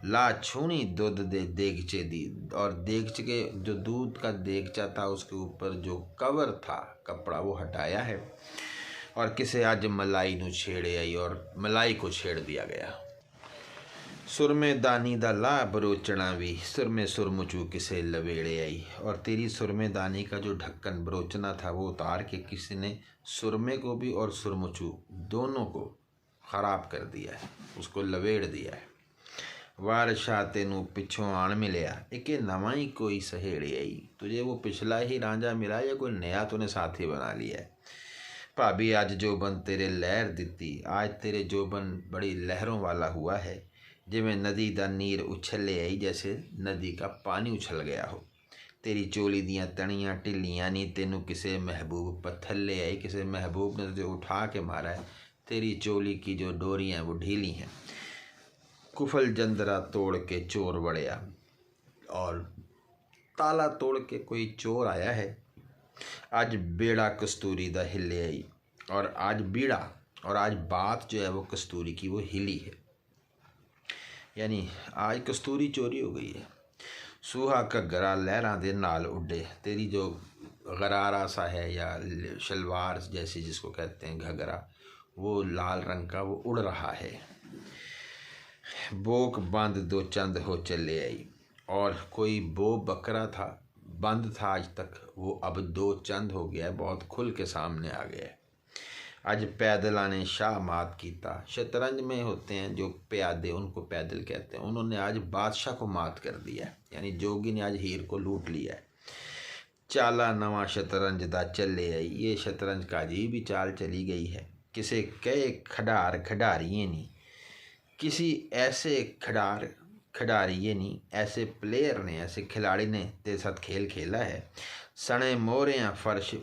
Speaker 1: ला छूनी दूध दे देगचे दी, और देगचे के जो दूध का देगचा था उसके ऊपर जो कवर था कपड़ा वो हटाया है। और किसे आज मलाई नू छेड़े आई, और मलाई को छेड़ दिया गया। सुरमे दानी दा ला बरोचना भी, सुरमे सुरमुचू किसे लवेड़े आई, और तेरी सुरमे दानी का जो ढक्कन बरोचना था वो उतार के किसी ने सुरमे को भी और सुरमुचू दोनों को ख़राब कर दिया है, उसको लवेड़ दिया है। वारशा तेनू पिछों आन मिलिया, एके नवा ही कोई सहेड़े आई, तुझे वो पिछला ही रांझा मिला या कोई नया तूने साथी बना लिया है। भाभी आज जोबन तेरे लहर दिती, आज तेरे जोबन बड़ी लहरों वाला हुआ है, जिमें नदी दा नीर उछले आई, जैसे नदी का पानी उछल गया हो। तेरी चोली दियाँ तनियाँ ढिलियाँ नी, तेनू किसे महबूब पत्थर ले आई, किसी महबूब ने तुझे उठा के मारा है। तेरी चोली की जो डोरियाँ वो ढीली हैं। कुफल जंदरा तोड़ के चोर बड़िया, और ताला तोड़ के कोई चोर आया है। आज बेड़ा कस्तूरी दा हिले आई, और आज बीड़ा और आज बात जो है वो कस्तूरी की वो हिली है, यानी आज कस्तूरी चोरी हो गई है। सूहा घग्गरा लहरां दे नाल उड्डे, तेरी जो गरारा सा है या शलवार जैसी जिसको कहते हैं घगरा, वो लाल रंग का वो उड़ रहा है। बोक बंद दो चंद हो चले आई, और कोई बो बकरा था बंद था आज तक, वो अब दो चंद हो गया है, बहुत खुल के सामने आ गया है। आज पैदला ने शाह मात कीता। शतरंज में होते हैं जो प्यादे, उनको पैदल कहते हैं। उन्होंने आज बादशाह को मात कर दिया है, यानी जोगी ने आज हीर को लूट लिया है। चाला नवा शतरंज दा चले आई। ये शतरंज का अजीब ही चाल चली गई है। किसे कहे खिडारिये नहीं, किसी ऐसे खिडारिये नहीं, ऐसे प्लेयर ने, ऐसे खिलाड़ी ने तेरे साथ खेल खेला है। सने मोहरियाँ फर्श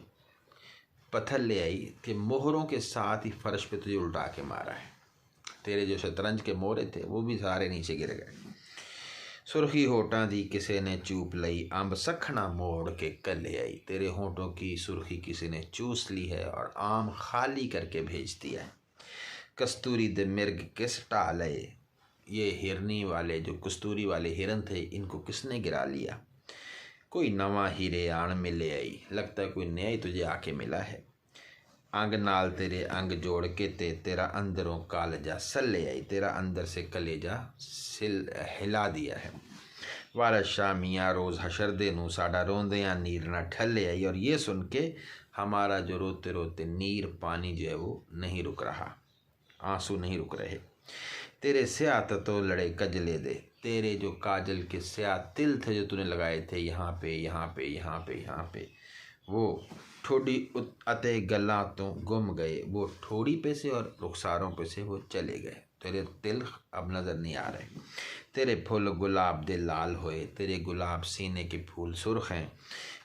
Speaker 1: पत्थर ले आई कि मोहरों के साथ ही फर्श पे तुझे उल्टा के मारा है। तेरे जो शतरंज के मोहरे थे वो भी सारे नीचे गिर गए। सुर्खी होठां दी किसी ने चूप लई, अंब सखना मोड़ के कले आई। तेरे होठों की सुर्खी किसी ने चूस ली है और आम खाली करके भेज दिया है। कस्तूरी दे मिर्ग किस टाले। ये हिरनी वाले, जो कस्तूरी वाले हिरन थे, इनको किसने गिरा लिया। कोई नवा हीरे आन मिले आई। लगता है कोई नया ही तुझे आके मिला है। अंग नाल तेरे अंग जोड़ के तेरा अंदरों कालजा सले आई। तेरा अंदर से कलेजा हिला दिया है। वारस शाह मियाँ रोज़ हशर दे नू साडा रोंदियां नीर ना ठले आई। और ये सुन के हमारा जो रोते रोते नीर पानी जो है वो नहीं रुक रहा, आंसू नहीं रुक रहे। तेरे स्याह तो लड़े कजले दे। तेरे जो काजल के स्याह तिल थे जो तूने लगाए थे यहाँ पे यहाँ पे यहाँ पे यहाँ पे, वो ठोड़ी अते गला तो गुम गए। वो ठोड़ी पे से और रुखसारों पे से वो चले गए। तेरे तिल अब नज़र नहीं आ रहे। तेरे फुल गुलाब दे लाल होए। तेरे गुलाब सीने के फूल सुर्ख हैं,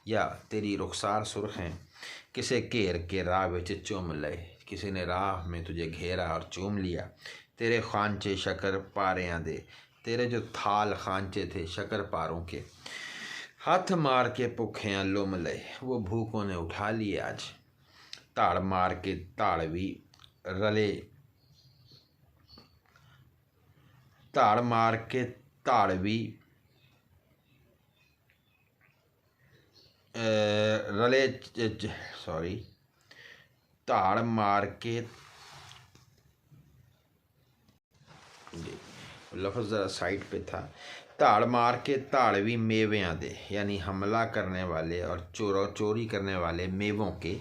Speaker 1: या तेरी रुखसार सुर्ख हैं। किसे घेर के राह विच चूम लए। किसी ने राह में तुझे घेरा और चूम लिया। तेरे खांचे शकर पारियां दे। तेरे जो थाल खांचे थे शकर पारों के, हाथ मार के भुखियां लुम लए। वो भूखों ने उठा लिए आज। ताड़ मार के ताड़वी रले, ताड़ मार के ताड़वी रले सॉरी ताड़ मार के, लफ्ज़ ज़रा साइड पे था। ताड़ मार के ताड़वी मेवियां दे, यानी हमला करने वाले और चोरी करने वाले मेवों के।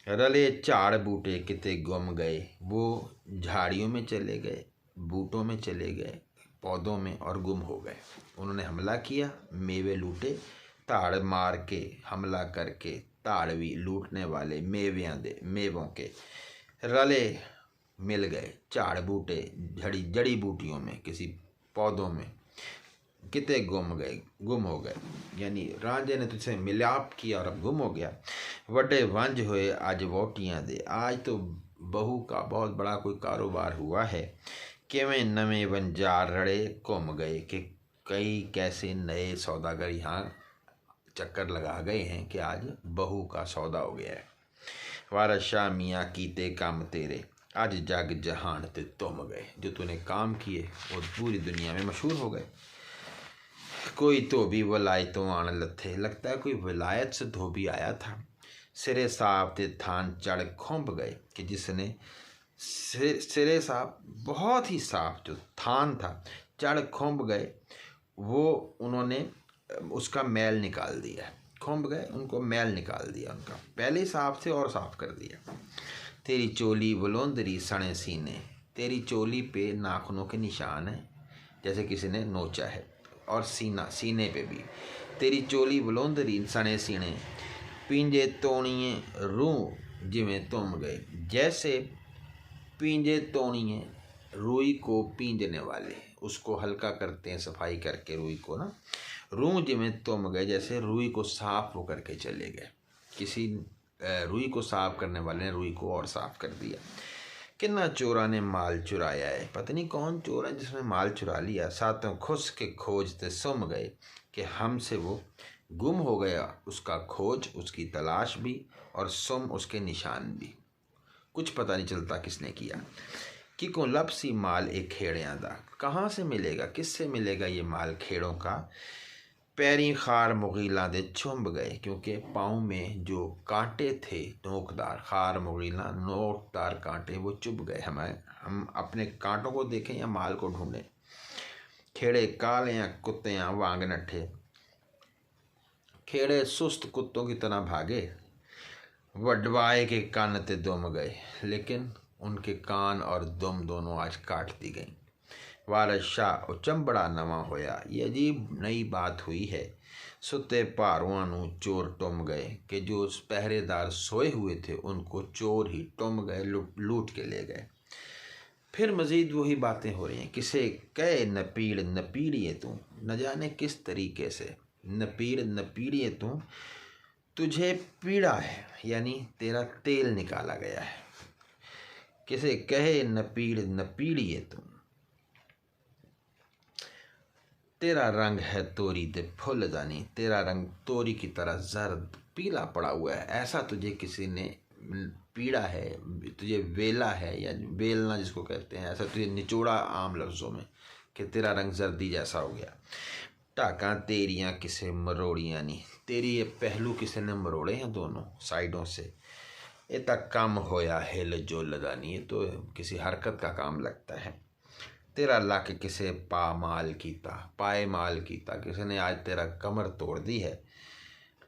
Speaker 1: रले झाड़ बूटे किते गुम गए। वो झाड़ियों में चले गए, बूटों में चले गए, पौधों में, और गुम हो गए। उन्होंने हमला किया, मेवे लूटे। ताड़ मार के हमला करके ताड़वी लूटने वाले मेवियां दे, मेवों के रले मिल गए झाड़ बूटे जड़ी बूटियों में, किसी पौधों में। किते गुम हो गए, यानी रांझे ने तुझसे मिलाप किया और अब गुम हो गया। वड्डे वंज हुए आज वोटियां दे। आज तो बहू का बहुत बड़ा कोई कारोबार हुआ है। किवें नवे वंजार रड़े घूम गए, कि कई कैसे नए सौदागर यहाँ चक्कर लगा गए हैं कि आज बहू का सौदा हो गया है। वारस शाह मियाँ कीते काम तेरे, आज जग जहान ते तुम गए। जो तूने काम किए वो पूरी दुनिया में मशहूर हो गए। कोई धोबी वलायतों आन लथे। लगता है कोई विलायत से धोबी आया था। सिरे साहब ते थान चढ़ खुंब गए, कि जिसने सिरे साहब बहुत ही साफ जो थान था, चढ़ खुंब गए। वो उन्होंने उसका मैल निकाल दिया। खुंब गए, उनको मैल निकाल दिया उनका। पहले साफ थे और साफ कर दिया। तेरी चोली बुलंदरी सने सीने। तेरी चोली पे नाखूनों के निशान हैं, जैसे किसी ने नोचा है, और सीने पे भी। तेरी चोली बुलंदरी सने सीने, पींजे तोड़िए रूह जिमें तुम गए। जैसे पींजे तोड़िए, रुई को पींजने वाले, उसको हल्का करते हैं सफाई करके रुई को ना। रूह जिमें तुम गए, जैसे रुई को साफ हो करके चले गए। किसी रुई को साफ करने वाले ने रुई को और साफ कर दिया। किन्ना चोरा ने माल चुराया है। पता नहीं कौन चोर है जिसने माल चुरा लिया। सातों खुश के खोजते सुम गए, कि हमसे वो गुम हो गया। उसका खोज, उसकी तलाश भी, और सुम उसके निशान भी। कुछ पता नहीं चलता किसने किया। कि को लपसी माल एक खेड़ियाँ दा। कहाँ से मिलेगा, किससे मिलेगा ये माल खेड़ों का। पैरी खार मुगीला दे चुंब गए, क्योंकि पाँव में जो कांटे थे नोकदार, खार मुगीला नोकदार कांटे, वो चुभ गए। हम अपने कांटों को देखें या माल को ढूंढें। खेड़े काले या कुत्ते या वांग नट्ठे, खेड़े सुस्त कुत्तों की तरह भागे। वडवाए के कान ते दुम गए, लेकिन उनके कान और दुम दोनों आज काट दी गई। वारस शाह उचंबड़ा नवा होया। ये अजीब नई बात हुई है। सुते भारुआं नूं चोर टुम गए कि जो उस पहरेदार सोए हुए थे उनको चोर ही टुम गए, लूट के ले गए। फिर मजीद वही बातें हो रही हैं। किसे कहे नपीड़ नपीड़िए तू, न जाने किस तरीके से नपीड़ नपीड़िए तू, तुझे पीड़ा है, यानी तेरा तेल निकाला गया है। किसे कहे नपीड़ नपीड़िए तू, तेरा रंग है तोरी दे फुलदानी, तेरा रंग तोरी की तरह जर्द पीला पड़ा हुआ है। ऐसा तुझे किसी ने पीड़ा है, तुझे वेला है या वेलना जिसको कहते हैं, ऐसा तुझे निचोड़ा आम लफ्ज़ों में कि तेरा रंग जर्दी जैसा हो गया। टाका तेरियां किसे मरोड़ियां नहीं, तेरी ये पहलू किसी ने मरोड़े हैं दोनों साइडों से। ये तक कम होया हिल जो लदानी, ये तो किसी हरकत का काम लगता है। तेरा लक किसे पामाल कीता, पाए माल कीता, किसी ने आज तेरा कमर तोड़ दी है।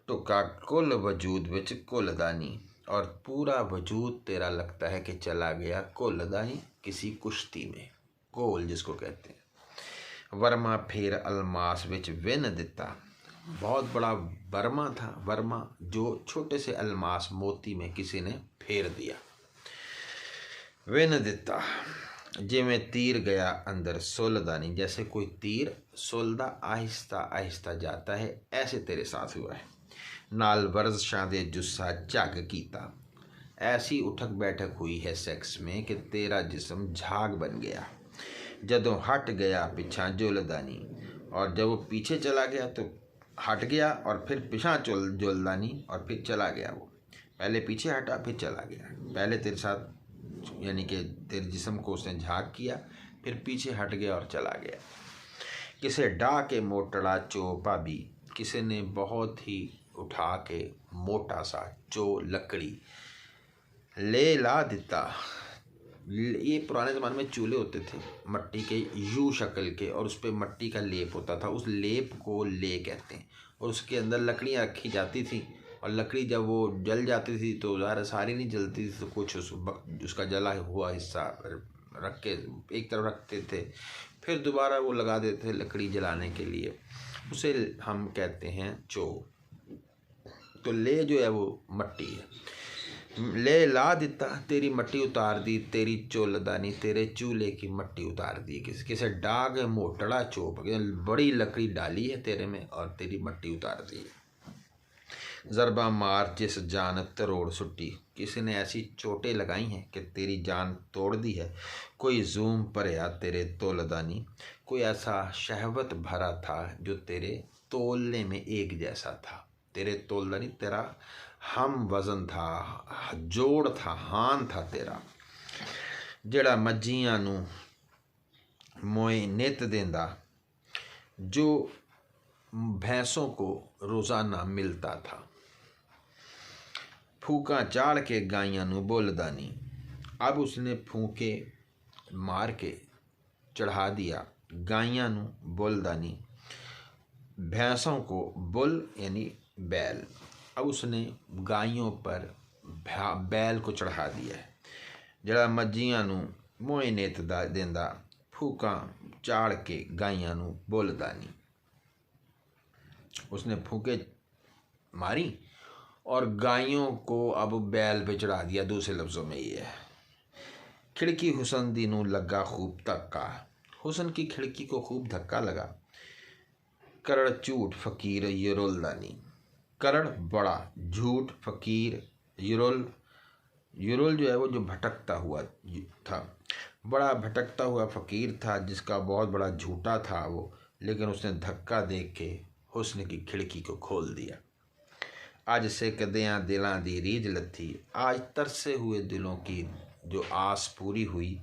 Speaker 1: टुका कुल वजूद विच कुलदानी, और पूरा वजूद तेरा लगता है कि चला गया कुलदानी, किसी कुश्ती में, कोल जिसको कहते हैं। वर्मा फिर अलमास विच विन दिता, बहुत बड़ा वर्मा था, वर्मा जो छोटे से अलमास मोती में किसी ने फेर दिया। विन दिता जिमें तीर गया अंदर सोलदानी, जैसे कोई तीर सोलदा आहिस्ता आहिस्ता जाता है, ऐसे तेरे साथ हुआ है। नाल वर्जिशां दे जुस्सा झग कीता, ऐसी उठक बैठक हुई है सेक्स में कि तेरा जिस्म झाग बन गया। जदों हट गया पिछा जुलदानी, और जब वो पीछे चला गया तो हट गया, और फिर पिछा जुलदानी, और फिर चला गया। वो पहले पीछे हटा फिर चला गया, पहले तेरे साथ यानी कि तेरे जिस्म को उसने झाग किया, फिर पीछे हट गया और चला गया। किसे डा के मोटड़ा चो भाभी, किसी ने बहुत ही उठा के मोटा सा चो लकड़ी ले ला दिता। ये पुराने ज़माने में चूल्हे होते थे मट्टी के यू शक्ल के, और उस पर मट्टी का लेप होता था, उस लेप को ले कहते हैं, और उसके अंदर लकड़ियाँ रखी जाती थी, और लकड़ी जब वो जल जाती थी तो ज़्यादा सारी नहीं जलती थी, तो कुछ उसका जला हुआ हिस्सा रख के एक तरफ रखते थे, फिर दोबारा वो लगा देते थे लकड़ी जलाने के लिए, उसे हम कहते हैं चो। तो ले जो है वो मट्टी है। ले ला दिता, तेरी मट्टी उतार दी, तेरी चोलदानी, तेरे चूल्हे की मट्टी उतार दी। किसे डाग मोटड़ा चोप, बड़ी लकड़ी डाली है तेरे में और तेरी मट्टी उतार दी। ज़रबा मार जिस जान तरोड़ सुट्टी, किसी ने ऐसी चोटें लगाई हैं कि तेरी जान तोड़ दी है। कोई जूम परया तेरे तोलदानी, कोई ऐसा शहवत भरा था जो तेरे तोलने में एक जैसा था। तेरे तोलदानी तेरा हम वज़न था, जोड़ था, हान था तेरा। जड़ा मज्जियां नू मोए नित देंदा, जो भैंसों को रोज़ाना मिलता था। फूका चाड़ के गाइयां नू बोलदा नहीं, अब उसने फूके मार के चढ़ा दिया गाइयां नू बोलदा नहीं, भैंसों को बुल यानी बैल, अब उसने गायों पर बैल को चढ़ा दिया है। जड़ा मज्जियां नू मोए नेत देंदा, फूका चाड़ के गाइयां नू बोलदा नहीं, उसने फूके मारी और गायों को अब बैल पे चढ़ा दिया। दूसरे लफ्ज़ों में ये है। खिड़की हुसन दी नू लगा खूब धक्का, हुसन की खिड़की को खूब धक्का लगा। करड़ झूठ फ़कीर युरुलदानी, करड़ बड़ा, झूठ फ़कीर युरुल, युरुल जो है वो जो भटकता हुआ था, बड़ा भटकता हुआ फ़कीर था जिसका बहुत बड़ा झूठा था वो, लेकिन उसने धक्का दे के हुस्न की खिड़की को खोल दिया। आज से कदियाँ दिलां दी रीझ लथी, आज तरसे हुए दिलों की जो आस पूरी हुई।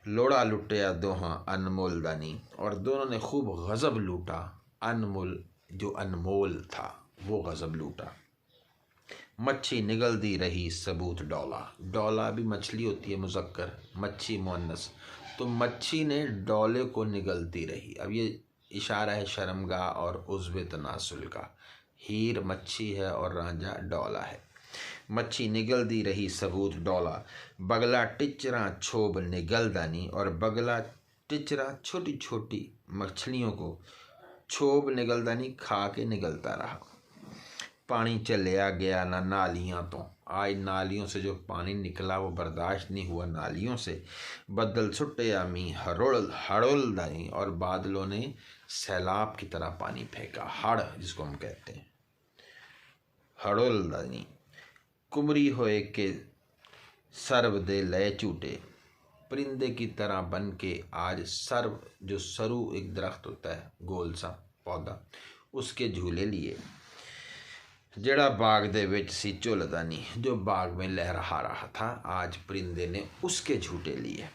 Speaker 1: लोड़ा लुटिया दोहां अनमोल दानी, और दोनों ने खूब गज़ब लूटा। अनमोल जो अनमोल था वो गज़ब लूटा। मच्छी निगलती रही सबूत डोला, डोला भी मछली होती है मुज़क्कर, मच्छी मुअन्नस, तो मच्छी ने डोले को निगलती रही। अब ये इशारा है शर्मगाह और उज़्व तनासुल का, हीर मच्छी है और रांझा डोला है। मच्छी निगल दी रही सबूत डोला, बगला टिचरा छोब निगलदानी। और बगला टिचरा छोटी छोटी मछलियों को छोब निगलदानी खा के निगलता रहा। पानी चलिया गया ना नालियाँ तो, आज नालियों से जो पानी निकला वो बर्दाश्त नहीं हुआ नालियों से। बदल छुट्टे आमी हड़ोल दाई, और बादलों ने सैलाब की तरह पानी फेंका। हड़ जिसको हम कहते हैं, हड़ोल दाई। कुमरी होए के सर्व दे लय चूटे, परिंदे की तरह बन के आज सर्व, जो सरू एक दरख्त होता है गोल सा पौधा, उसके झूले लिए। जड़ा बाग दे विच सी झुलदानी, जो बाग में लहरा रहा था, आज परिंदे ने उसके झूटे लिए।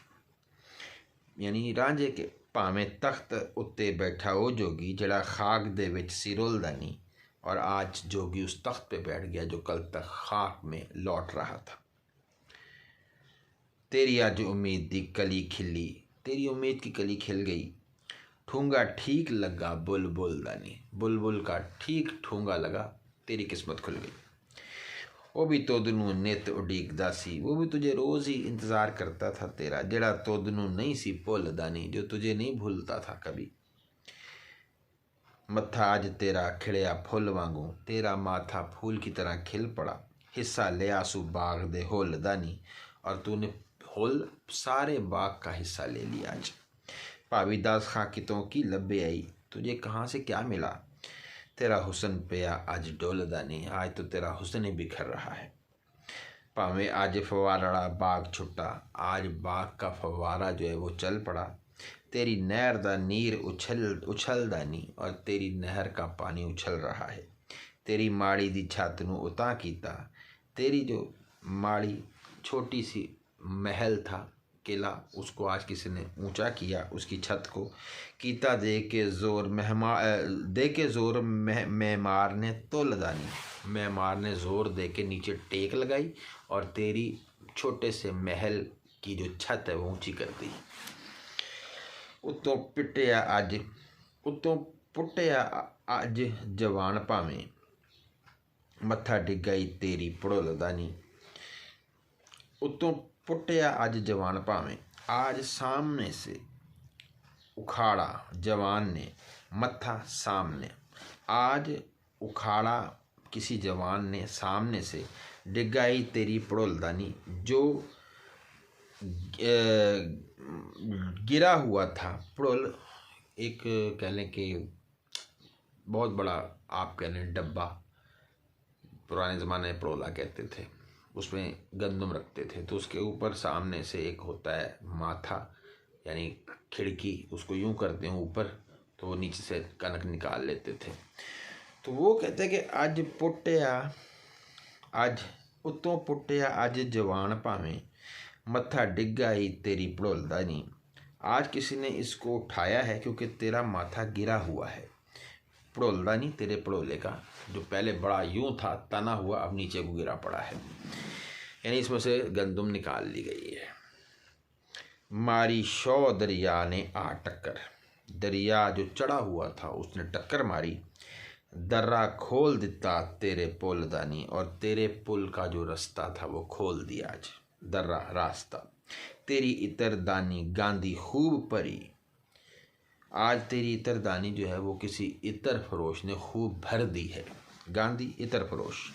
Speaker 1: यानी रांझे के भावें तख्त उत्ते बैठा वो जोगी जड़ा खाक दे विच सी रुलदानी, और आज जोगी उस तख्त पे बैठ गया जो कल तक खाक में लौट रहा था। तेरी आज उम्मीद दी कली खिली, तेरी उम्मीद की कली खिल गई। ठूंगा ठीक लगा बुलबुल दानी, बुलबुल का ठीक ठूंगा लगा, तेरी किस्मत खुल गई। वो भी तुदनू नित उडीकदा सी, वो भी तुझे रोज़ ही इंतज़ार करता था तेरा। जड़ा तुदनू नहीं सी भुलदानी, जो तुझे नहीं भूलता था कभी। मत्था आज तेरा खिड़िया फुल वांगू, तेरा माथा फूल की तरह खिल पड़ा। हिस्सा लिया सू बाग दे होलदानी, और तूने होल सारे बाग का हिस्सा ले लिया आज। भावी दास खां कितों की लब्बे आई, तुझे कहाँ से क्या मिला। तेरा हुसन पिया आज डोलदानी, आज तो तेरा हुसन ही बिखर रहा है। भावें आज फवारा बाग छुट्टा, आज बाग का फवारा जो है वो चल पड़ा। तेरी नहर दा नीर उछलदानी, और तेरी नहर का पानी उछल रहा है। तेरी माड़ी दी छत नू उतां कीता, तेरी जो माड़ी छोटी सी महल था किला, उसको आज किसी ने ऊंचा किया, उसकी छत को। कीता दे के जोर मेमार ने तोलदानी, मेमार ने जोर दे के नीचे टेक लगाई, और तेरी छोटे से महल की जो छत है वो ऊंची कर दी। उत्तों पुट्टिया अज जवान भावें, मत्था डिगाई तेरी पड़ोलदानी। उत्तों पुट्टिया अज जवान भावें, आज सामने से उखाड़ा जवान ने मत्था सामने। आज उखाड़ा किसी जवान ने सामने से, डिगाई तेरी पड़ोलदानी, जो गिरा हुआ था। पड़ोल एक कह लें कि बहुत बड़ा, आप कह लें डब्बा, पुराने ज़माने में पड़ोला कहते थे, उसमें गंदम रखते थे, तो उसके ऊपर सामने से एक होता है माथा, यानी खिड़की, उसको यूं करते हैं ऊपर, तो वो नीचे से कनक निकाल लेते थे। तो वो कहते कि अज पुट्टिया अज उत्तों पुट्टिया अज जवान भावें, मत्था डिगाई तेरी पड़ोलदानी। आज किसी ने इसको उठाया है क्योंकि तेरा माथा गिरा हुआ है। पड़ोलदानी तेरे पड़ोले का, जो पहले बड़ा यूं था तना हुआ, अब नीचे को गिरा पड़ा है, यानी इसमें से गंदम निकाल ली गई है। मारी शौ दरिया ने आ टक्कर, दरिया जो चढ़ा हुआ था उसने टक्कर मारी। दर्रा खोल दिता तेरे पुलदानी, और तेरे पुल का जो रास्ता था वो खोल दिया आज दर्रा रास्ता। तेरी इतरदानी गांधी खूब परी, आज तेरी इतरदानी जो है वो किसी इतर फरोश ने खूब भर दी है। गांधी इतर फरोश,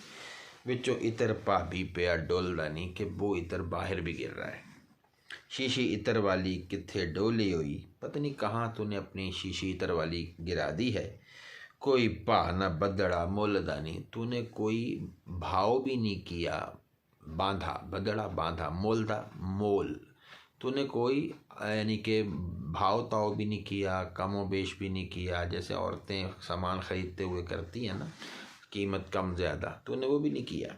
Speaker 1: विचों इतर भाभी पिया डोलदानी, के वो इतर बाहर भी गिर रहा है। शीशी इतर वाली किथे डोली हुई, पता नहीं कहाँ तूने अपनी शीशी इतर वाली गिरा दी है। कोई भा न बदड़ा मोलदानी, तूने कोई भाव भी नहीं किया, बांधा, बदड़ा बांधा, मोलदा मोल, तूने कोई यानी कि भाव ताव भी नहीं किया, कमो बेश भी नहीं किया, जैसे औरतें सामान खरीदते हुए करती हैं ना, कीमत कम ज़्यादा, तूने वो भी नहीं किया।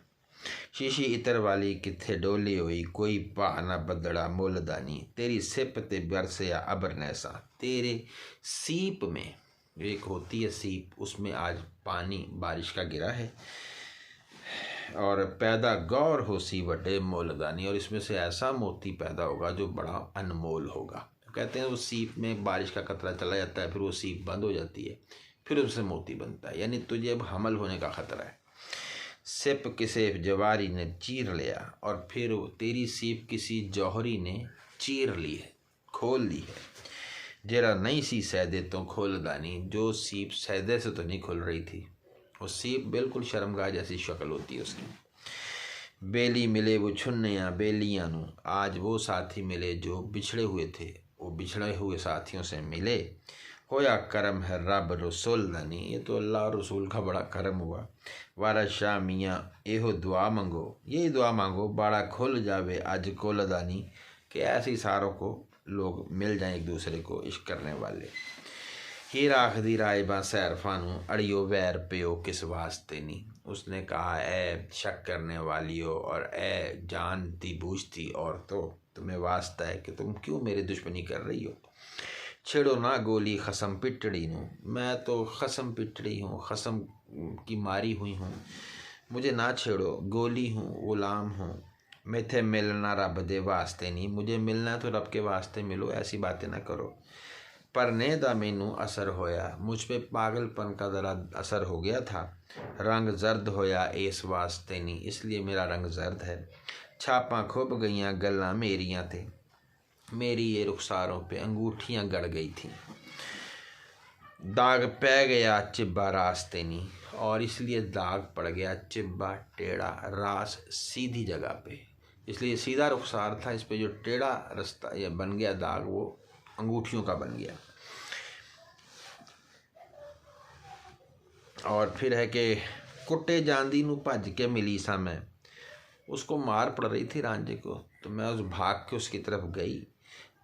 Speaker 1: शीशी इतर वाली किथे डोली हुई, कोई भा न बदड़ा मोलदानी। तेरी सिप ते बरसया अबर नैसा, तेरे सीप में, एक होती है सीप, उसमें आज पानी बारिश का गिरा है। और पैदा गौर हो सी वड्डे मोलदानी, और इसमें से ऐसा मोती पैदा होगा जो बड़ा अनमोल होगा। कहते हैं वो सीप में बारिश का कतरा चला जाता है, फिर वो सीप बंद हो जाती है, फिर उससे मोती बनता है, यानी तुझे अब हमल होने का खतरा है। सिप किसे जवारी ने चीर लिया, और फिर तेरी सीप किसी जौहरी ने चीर ली है, खोल ली है। जरा नहीं सी सैदे तो खोलदानी, जो सीप सैदे से तो नहीं खुल रही थी, वो सीप बिल्कुल शर्मगाह जैसी शक्ल होती है उसकी। बेली मिले वो छुन्निया बेलियां नू, आज वो साथी मिले जो बिछड़े हुए थे, वो बिछड़े हुए साथियों से मिले। होया करम है रब रसूल दनी, ये तो अल्लाह और रसूल का बड़ा करम हुआ। वारा शाह मियाँ एहो दुआ मंगो, यही दुआ मांगो बाड़ा खुल जावे आज कोलदानी, कि ऐसे सारों को लोग मिल जाएं एक दूसरे को इश्क करने वाले। हीरा आखदी राय बा सैरफानू, अड़ियो वैर पियो किस वास्ते नी। उसने कहा, ए शक करने वालियों और ए जानती बूझती औरतों, तुम्हें वास्ता है कि तुम क्यों मेरी दुश्मनी कर रही हो। छेड़ो ना गोली खसम पिटड़ी नू, मैं तो खसम पिटड़ी हूँ, खसम की मारी हुई हूँ, मुझे ना छेड़ो, गोली हूँ, गुलाम हूँ। मैथे मिलना रब दे वास्ते नहीं, मुझे मिलना तो रब के वास्ते मिलो, ऐसी बातें ना करो। पर ने दा मैनू असर होया, मुझ पे पागलपन का ज़रा असर हो गया था। रंग जर्द होया इस वास्ते नहीं, इसलिए मेरा रंग जर्द है। छापां खुब गईयां गल्लां मेरियां थे, मेरी ये रुखसारों पे अंगूठियां गड़ गई थी। दाग पै गया चिब्बा रास्ते नहीं, और इसलिए दाग पड़ गया चिब्बा टेढ़ा, रास सीधी जगह पे, इसलिए सीधा रुखसार था, इस पे जो टेढ़ा रास्ता ये बन गया दाग, वो अंगूठियों का बन गया। और फिर है कि कुट्टे जांदी नू भज के मिली सा मैं, उसको मार पड़ रही थी रांझे को, तो मैं उस भाग के उसकी तरफ गई।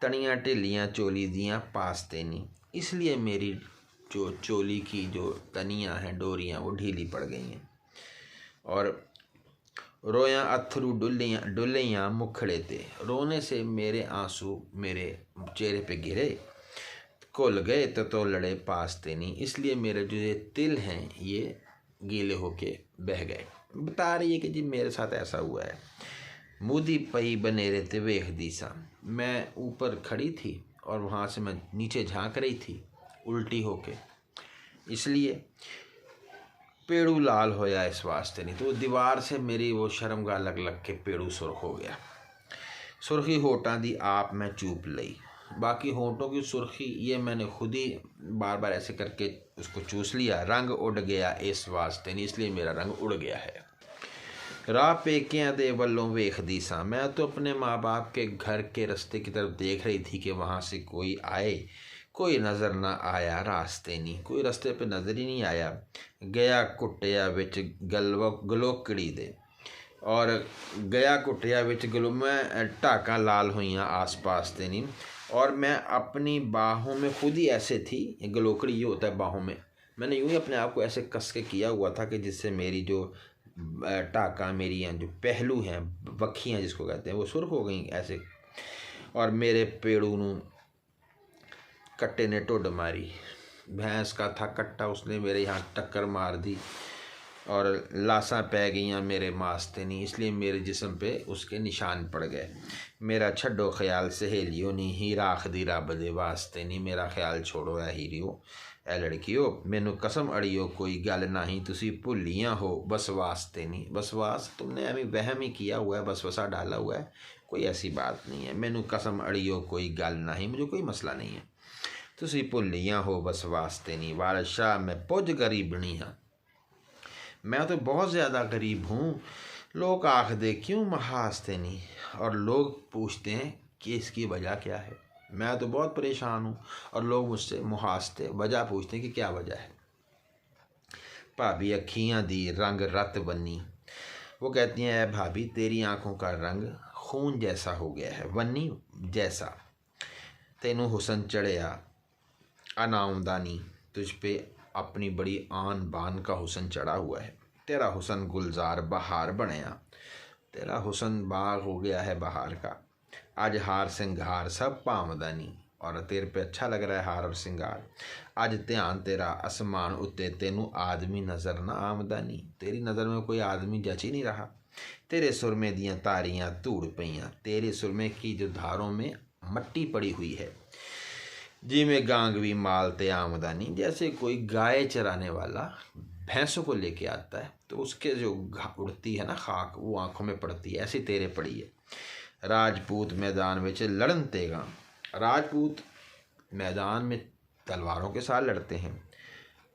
Speaker 1: तनियाँ ढिलियाँ चोली दियाँ पासते नहीं, इसलिए मेरी जो चोली की जो तनियाँ हैं डोरियाँ वो ढीली पड़ गई हैं। और रोया अथरू डुलियाँ मुखड़े थे, रोने से मेरे आंसू मेरे चेहरे पे गिरे। घुल गए तो लड़े पासते नहीं, इसलिए मेरे जो ये तिल हैं ये गीले होके बह गए। बता रही है कि जी मेरे साथ ऐसा हुआ है। मुदी पई बनेरे ते वेख दी सा, मैं ऊपर खड़ी थी और वहाँ से मैं नीचे झांक रही थी उल्टी होके, इसलिए पेड़ू लाल होया इस वास्ते नहीं, तो दीवार से मेरी वो शर्मगाह लग लग के पेड़ू सुर्ख हो गया। सुर्खी होटां दी आप मैं चूप लई, बाकी होंठों की सुर्खी ये मैंने खुद ही बार बार ऐसे करके उसको चूस लिया। रंग उड़ गया इस वास्ते नहीं, इसलिए मेरा रंग उड़ गया है। राह पेकियां दे वल्लों वेखदी सा, मैं तो अपने माँ बाप के घर के रास्ते की तरफ देख रही थी कि वहाँ से कोई आए, कोई नज़र ना आया। रास्ते नहीं, कोई रास्ते पे नज़र ही नहीं आया। गया कुटिया विच गलोकड़ी दे, और गया कुटिया विच गलो मैं ढाकां लाल हुईयां आस पास ते नहीं, और मैं अपनी बाहों में खुद ही ऐसे थी, गलोकड़ी ये होता है बाहों में, मैंने यूँ ही अपने आप को ऐसे कस के किया हुआ था कि जिससे मेरी जो टाका मेरी जो पहलू हैं वक्खियाँ जिसको कहते हैं वो सुर्ख हो गई ऐसे। और मेरे पेड़ू नू कट्टे ने टुड मारी, भैंस का था कट्टा, उसने मेरे यहाँ टक्कर मार दी और लाशा पै गईयाँ मेरे मास्ते नहीं, इसलिए मेरे जिस्म पे उसके निशान पड़ गए। मेरा छड्डो ख्याल सहेलियो नहीं, हीरा आखदी रब दे वास्ते नहीं, मेरा ख्याल छोड़ो है हीरियो ए लड़कियो, मैनू कसम अड़ियो कोई गल नहीं, तुसी भुलियाँ हो बसवास नहीं। बसवास तुमने अभी वहम ही किया हुआ है, बसवसा डाला हुआ है, कोई ऐसी बात नहीं है। मैनू कसम अड़ियो कोई गल नहीं, मुझे कोई मसला नहीं है, तुसी भुलियाँ हो बसवास नहीं। बादशाह मैं पुज गरीबनी हाँ, मैं तो बहुत ज़्यादा गरीब हूँ। लोग आखदे क्यों महासते नहीं, और लोग पूछते हैं कि इसकी वजह क्या है। मैं तो बहुत परेशान हूँ और लोग मुझसे मुहासते वजह पूछते हैं कि क्या वजह है। भाभी अखियाँ दी रंग रत बनी, वो कहती हैं भाभी तेरी आँखों का रंग खून जैसा हो गया है, वन्नी जैसा। तेनू हुसन चढ़िया अनामदानी, तुझ पे अपनी बड़ी आन बान का हुसन चढ़ा हुआ है। तेरा हुसन गुलजार बहार बनया, तेरा हुसन बाग हो गया है बहार का। आज हार सिंगार सब पामदानी, और तेरे पे अच्छा लग रहा है हार और सिंगार। आज ध्यान तेरा आसमान उत्ते, तेनू आदमी नज़र ना आमदानी, तेरी नज़र में कोई आदमी जच ही नहीं रहा। तेरे सुरमे दियाँ तारियाँ धूड़ पईयाँ, तेरे सुरमे की जो धारों में मट्टी पड़ी हुई है। जिमें गांगवी मालते आमदनी, जैसे कोई गाय चराने वाला भैंसों को लेके आता है तो उसके जो उड़ती है ना खाक वो आंखों में पड़ती है, ऐसी तेरे पड़ी है। राजपूत मैदान में लड़न तेगा, राजपूत मैदान में तलवारों के साथ लड़ते हैं।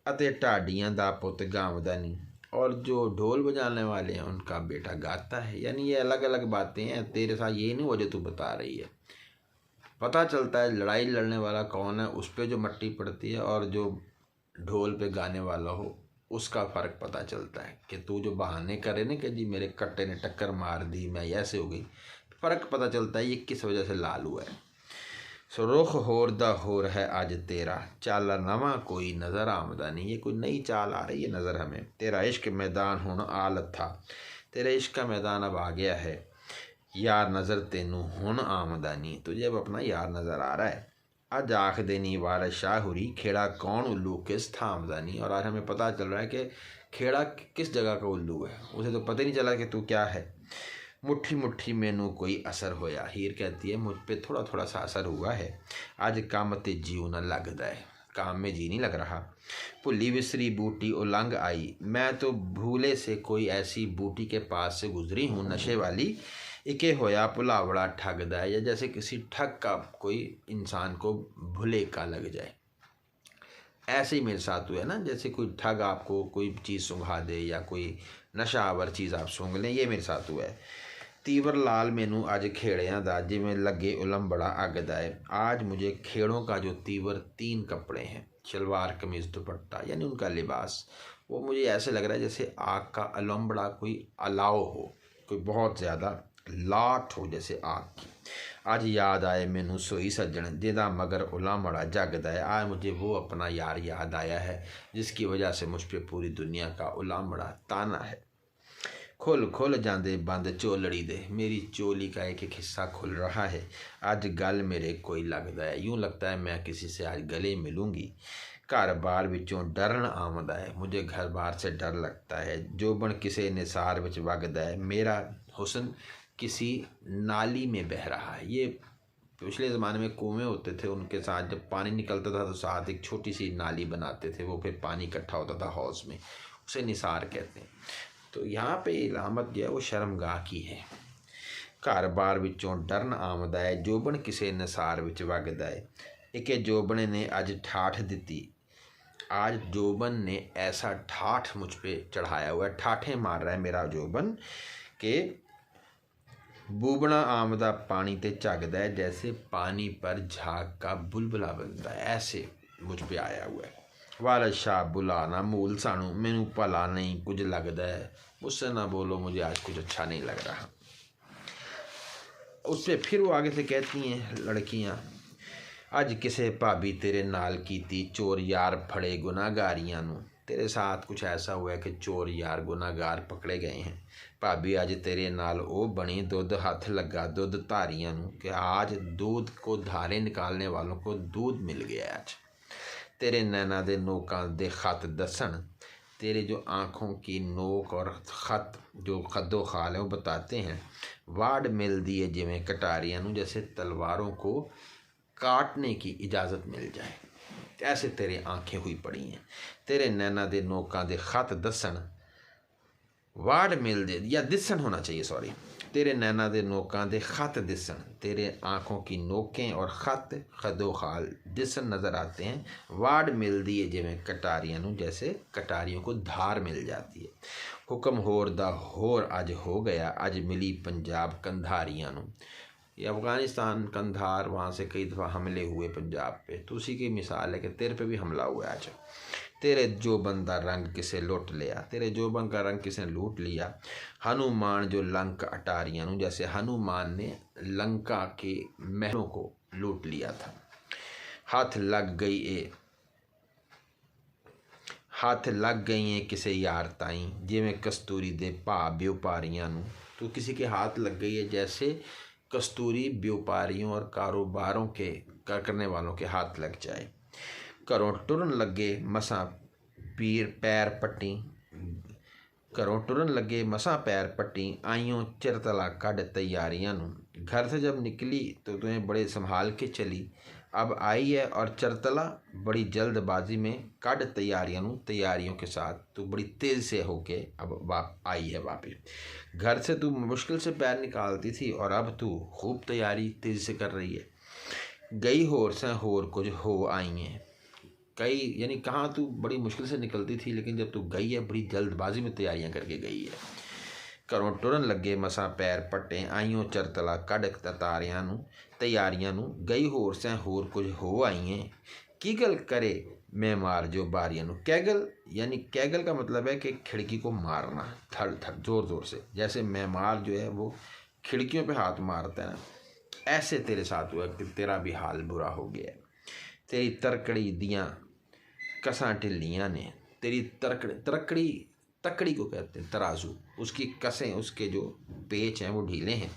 Speaker 1: अते ढाडियां दा पुत गावदा नहीं, और जो ढोल बजाने वाले हैं उनका बेटा गाता है। यानी ये अलग अलग बातें हैं, तेरे साथ ये नहीं हुआ जो तू बता रही है। पता चलता है लड़ाई लड़ने वाला कौन है, उस पर जो मट्टी पड़ती है, और जो ढोल पे गाने वाला हो उसका फ़र्क पता चलता है। कि तू जो बहाने करे ना कि जी मेरे कट्टे ने टक्कर मार दी, मैं ऐसे हो गई, फ़र्क पता चलता है ये किस वजह से लाल हुआ है। सो रुख होर दा होर है आज तेरा, चाला नवा कोई नज़र आमदा नहीं। ये कोई नई चाल आ रही है नज़र हमें। तेरा इश्क मैदान हुण आलत था, तेरे इश्क का मैदान अब आ गया है। यार नज़र तेनू हुण आमदा नहीं, तुझे अब अपना यार नज़र आ रहा है। अज आख देनी वार शाहुरी, खेड़ा कौन उल्लू किस थामदा नहीं। और आज हमें पता चल रहा है कि खेड़ा किस जगह का उल्लू है, उसे तो पता ही नहीं चला कि तू क्या है। मुट्ठी मुट्ठी मैनू कोई असर होया, हीर कहती है मुझ पे थोड़ा थोड़ा सा असर हुआ है। आज काम ते जीव न लगता है, काम में जी नहीं लग रहा। भुली विसरी बूटी उलंघ आई, मैं तो भूले से कोई ऐसी बूटी के पास से गुजरी हूँ नशे वाली। इके होया भुलावड़ा ठगदा है, या जैसे किसी ठग का कोई इंसान को भुले का लग जाए, ऐसे ही मेरे साथ हुआ है ना। जैसे कोई ठग आपको कोई चीज़ सूंघा दे या कोई नशावर चीज़ आप सूंघ लें, ये मेरे साथ हुआ है। तीवर लाल मैनू अज खेड़ियां दा, जिमें लगे उलम बड़ा अगदा है। आज मुझे खेड़ों का जो तीवर 3 कपड़े हैं, शलवार कमीज़ दुपट्टा, यानी उनका लिबास, वो मुझे ऐसे लग रहा है जैसे आग का अलम बड़ा कोई अलाव हो, कोई बहुत ज़्यादा लाट हो जैसे आग की। आज याद आए मैनू सोई सज्जन, जिदा मगर उलम बड़ा जगदा है। आज मुझे वो अपना यार याद आया है जिसकी वजह से मुझ पर पूरी दुनिया का उलम बड़ा ताना है। खुल खुल जाते बंद चोलड़ी दे, मेरी चोली का एक एक हिस्सा खुल रहा है। आज गल मेरे कोई लगता है, यूँ लगता है मैं किसी से आज गले मिलूँगी। घर बार विचों डरन आमदा है, मुझे घर बार से डर लगता है। जोबन किसी निसार विच वगदा है, मेरा हुस्न किसी नाली में बह रहा है। ये पिछले ज़माने में कुएँ होते थे, उनके साथ जब पानी निकलता था तो साथ एक छोटी सी नाली बनाते थे, वो फिर पानी इकट्ठा होता था हौज़ में, उसे निसार कहते हैं। तो यहाँ पे इलामत जो है वो शर्मगाह की है। घर बार विचों डरन आमदा है, जोबन किसी निसार विच वगदा है। इके जोबने ने अज ठाठ दिती, आज जोबन ने ऐसा ठाठ मुझ पे चढ़ाया हुआ है, ठाठे मार रहा है मेरा जोबन के बूबना आमदा पानी ते झगदा है, जैसे पानी पर झाग का बुलबुला बनता है, ऐसे मुझ पे आया हुआ है। वारस शाह बुलाना मूल सानू, मैनू भला नहीं कुछ लगता है, मुझसे ना बोलो मुझे आज कुछ अच्छा नहीं लग रहा। उस पर फिर वो आगे से कहती हैं लड़कियां, अज किसे भाभी तेरे नाल कीती, चोर यार फड़े गुनाहगारियां नू। तेरे साथ कुछ ऐसा हुआ है कि चोर यार गुनाहगार पकड़े गए हैं। भाभी अज तेरे नाल ओ बनी, दुध हथ लगा दुध धारियां नू, कि आज दूध को धारे निकालने वालों को दूध मिल गया। आज तेरे नैना दे नोकां दे खत दसन, तेरे जो आँखों की नोक और ख़त जो खद्दो खाल है वो बताते हैं। वाड़ मिलती है जिमें कटारियां नू, जैसे तलवारों को काटने की इजाज़त मिल जाए, ऐसे तेरे आँखें हुई पड़ी हैं। तेरे नैना दे नोकां दे खत दसन, वाड़ मिल दे या दिसन होना चाहिए सॉरी, तेरे नैना दे नोकां दे खत दिसन, तेरे आँखों की नोकें और ख़त खदो खाल दिसन नज़र आते हैं। वाड़ मिलती है जिमें कटारियां नू, जैसे कटारियों को धार मिल जाती है। हुक्म होर दा होर अज हो गया, अज मिली पंजाब कंधारियां नू। ये अफ़गानिस्तान कंधार, वहाँ से कई दफ़ा हमले हुए पंजाब पे, तो उसी की मिसाल है कि तेरे पे भी हमला हुआ है आज। तेरे जोबन का रंग किसे लुट लिया, तेरे जोबन का रंग किसने लूट लिया। हनुमान जो लंका अटारियां नू, जैसे हनुमान ने लंका के महलों को लूट लिया था। हाथ लग गई है किसे यार ताई, जिमें कस्तूरी दे भा व्यापारियां नू। तो किसी के हाथ लग गई है जैसे कस्तूरी व्यापारियों और कारोबारों के करने वालों के हाथ लग जाए। घरों टुरन लगे मसा पैर पट्टी, घरों टुरन लगे मसा पैर पट्टी, आइयों चिरतला कढ़ तैयारियां नू। घर से जब निकली तो तुम्हें बड़े संभाल के चली, अब आई है और चरतला बड़ी जल्दबाजी में कड़ तैयारियों के साथ तू बड़ी तेज़ से होके अब आई है वापस। घर से तू मुश्किल से पैर निकालती थी और अब तू खूब तैयारी तेज़ी से कर रही है। गई होर से होर कुछ हो आई हैं कई, यानी कहाँ तू बड़ी मुश्किल से निकलती थी, लेकिन जब तू गई है बड़ी जल्दबाजी में तैयारियां करके गई है। घरों टुरन लगे मसा पैर पट्टे आईओ चरतला कड़ तैयारियां गई होर से होर कुछ हो आई हैं की गल करे मैं मार जो बारियां। कैगल यानी कैगल का मतलब है कि खिड़की को मारना थड़ थड़ जोर जोर से, जैसे मैमार जो है वो खिड़कियों पे हाथ मारता है ना, ऐसे तेरे साथ हुआ कि तेरा भी हाल बुरा हो गया। तेरी तरकड़ी दियाँ कसां ढिल्लियाँ ने, तेरी तकड़ी को कहते हैं तराजू, उसकी कसें उसके जो पेच हैं वो ढीले हैं।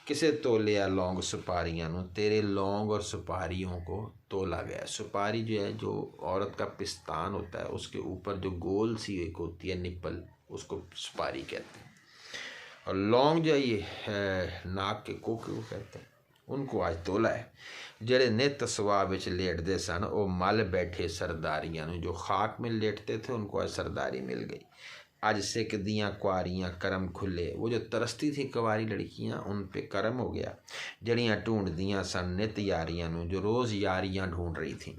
Speaker 1: किसे तोलिया लौंग सुपारियां नु, तेरे लौंग और सुपारियों को तोला गया। सुपारी जो है जो औरत का पिस्तान होता है उसके ऊपर जो गोल सी एक होती है निप्पल, उसको सुपारी कहते हैं। और लौंग जो है ये नाक के कोके को कहते हैं, उनको आज तोला है। जेड़े नित सुआ विच लेटते सन वो मल बैठे सरदारियां नु, जो खाक में लेटते थे उनको आज सरदारी मिल गई। आज सिक दियाँ कुआरियाँ करम खुले, वो जो तरसती थी कुंवारी लड़कियाँ उन पे करम हो गया। जड़ियाँ ढूंढ दियाँ सन नित यारियां नु, जो रोज़ यारियां ढूंढ रही थी।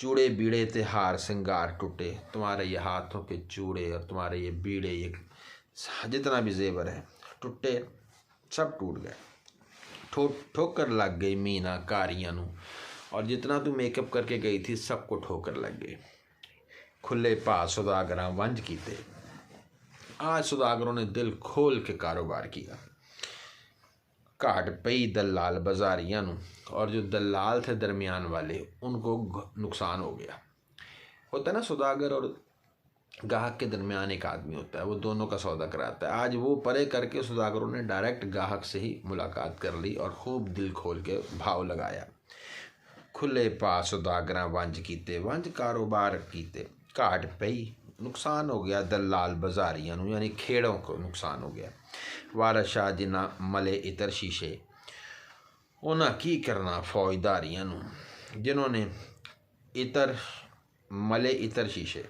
Speaker 1: चूड़े बीड़े ते हार श्रृंगार टूटे, तुम्हारे ये हाथों के चूड़े और तुम्हारे ये बीड़े, ये जितना भी जेवर है टूटे, सब टूट गए। ठोकर लग गई मीना कारियां नु, और जितना तू मेकअप करके गई थी सबको ठोकर लग गई। खुले भा सौदागरां वंज कीते, आज सौदागरों ने दिल खोल के कारोबार किया। घाट पई दलाल बाजारियां नु, और जो दलाल थे दरमियान वाले उनको नुकसान हो गया। होता है ना सौदागर और गाहक के दरमियान एक आदमी होता है, वो दोनों का सौदा कराता है। आज वो परे करके सौदागरों ने डायरेक्ट गाहक से ही मुलाकात कर ली और खूब दिल खोल के भाव लगाया। खुले पा सौदागरां वंज कीते, वंज कारोबार कीते। घाट पई नुकसान हो गया दलाल बाजारियां नु, यानी खेड़ों को नुकसान हो गया। वारस शाह जिन्ना मले इतर शीशे, उन्हें की करना फौजदारियां नु, जिन्होंने इतर मले इतर शीशे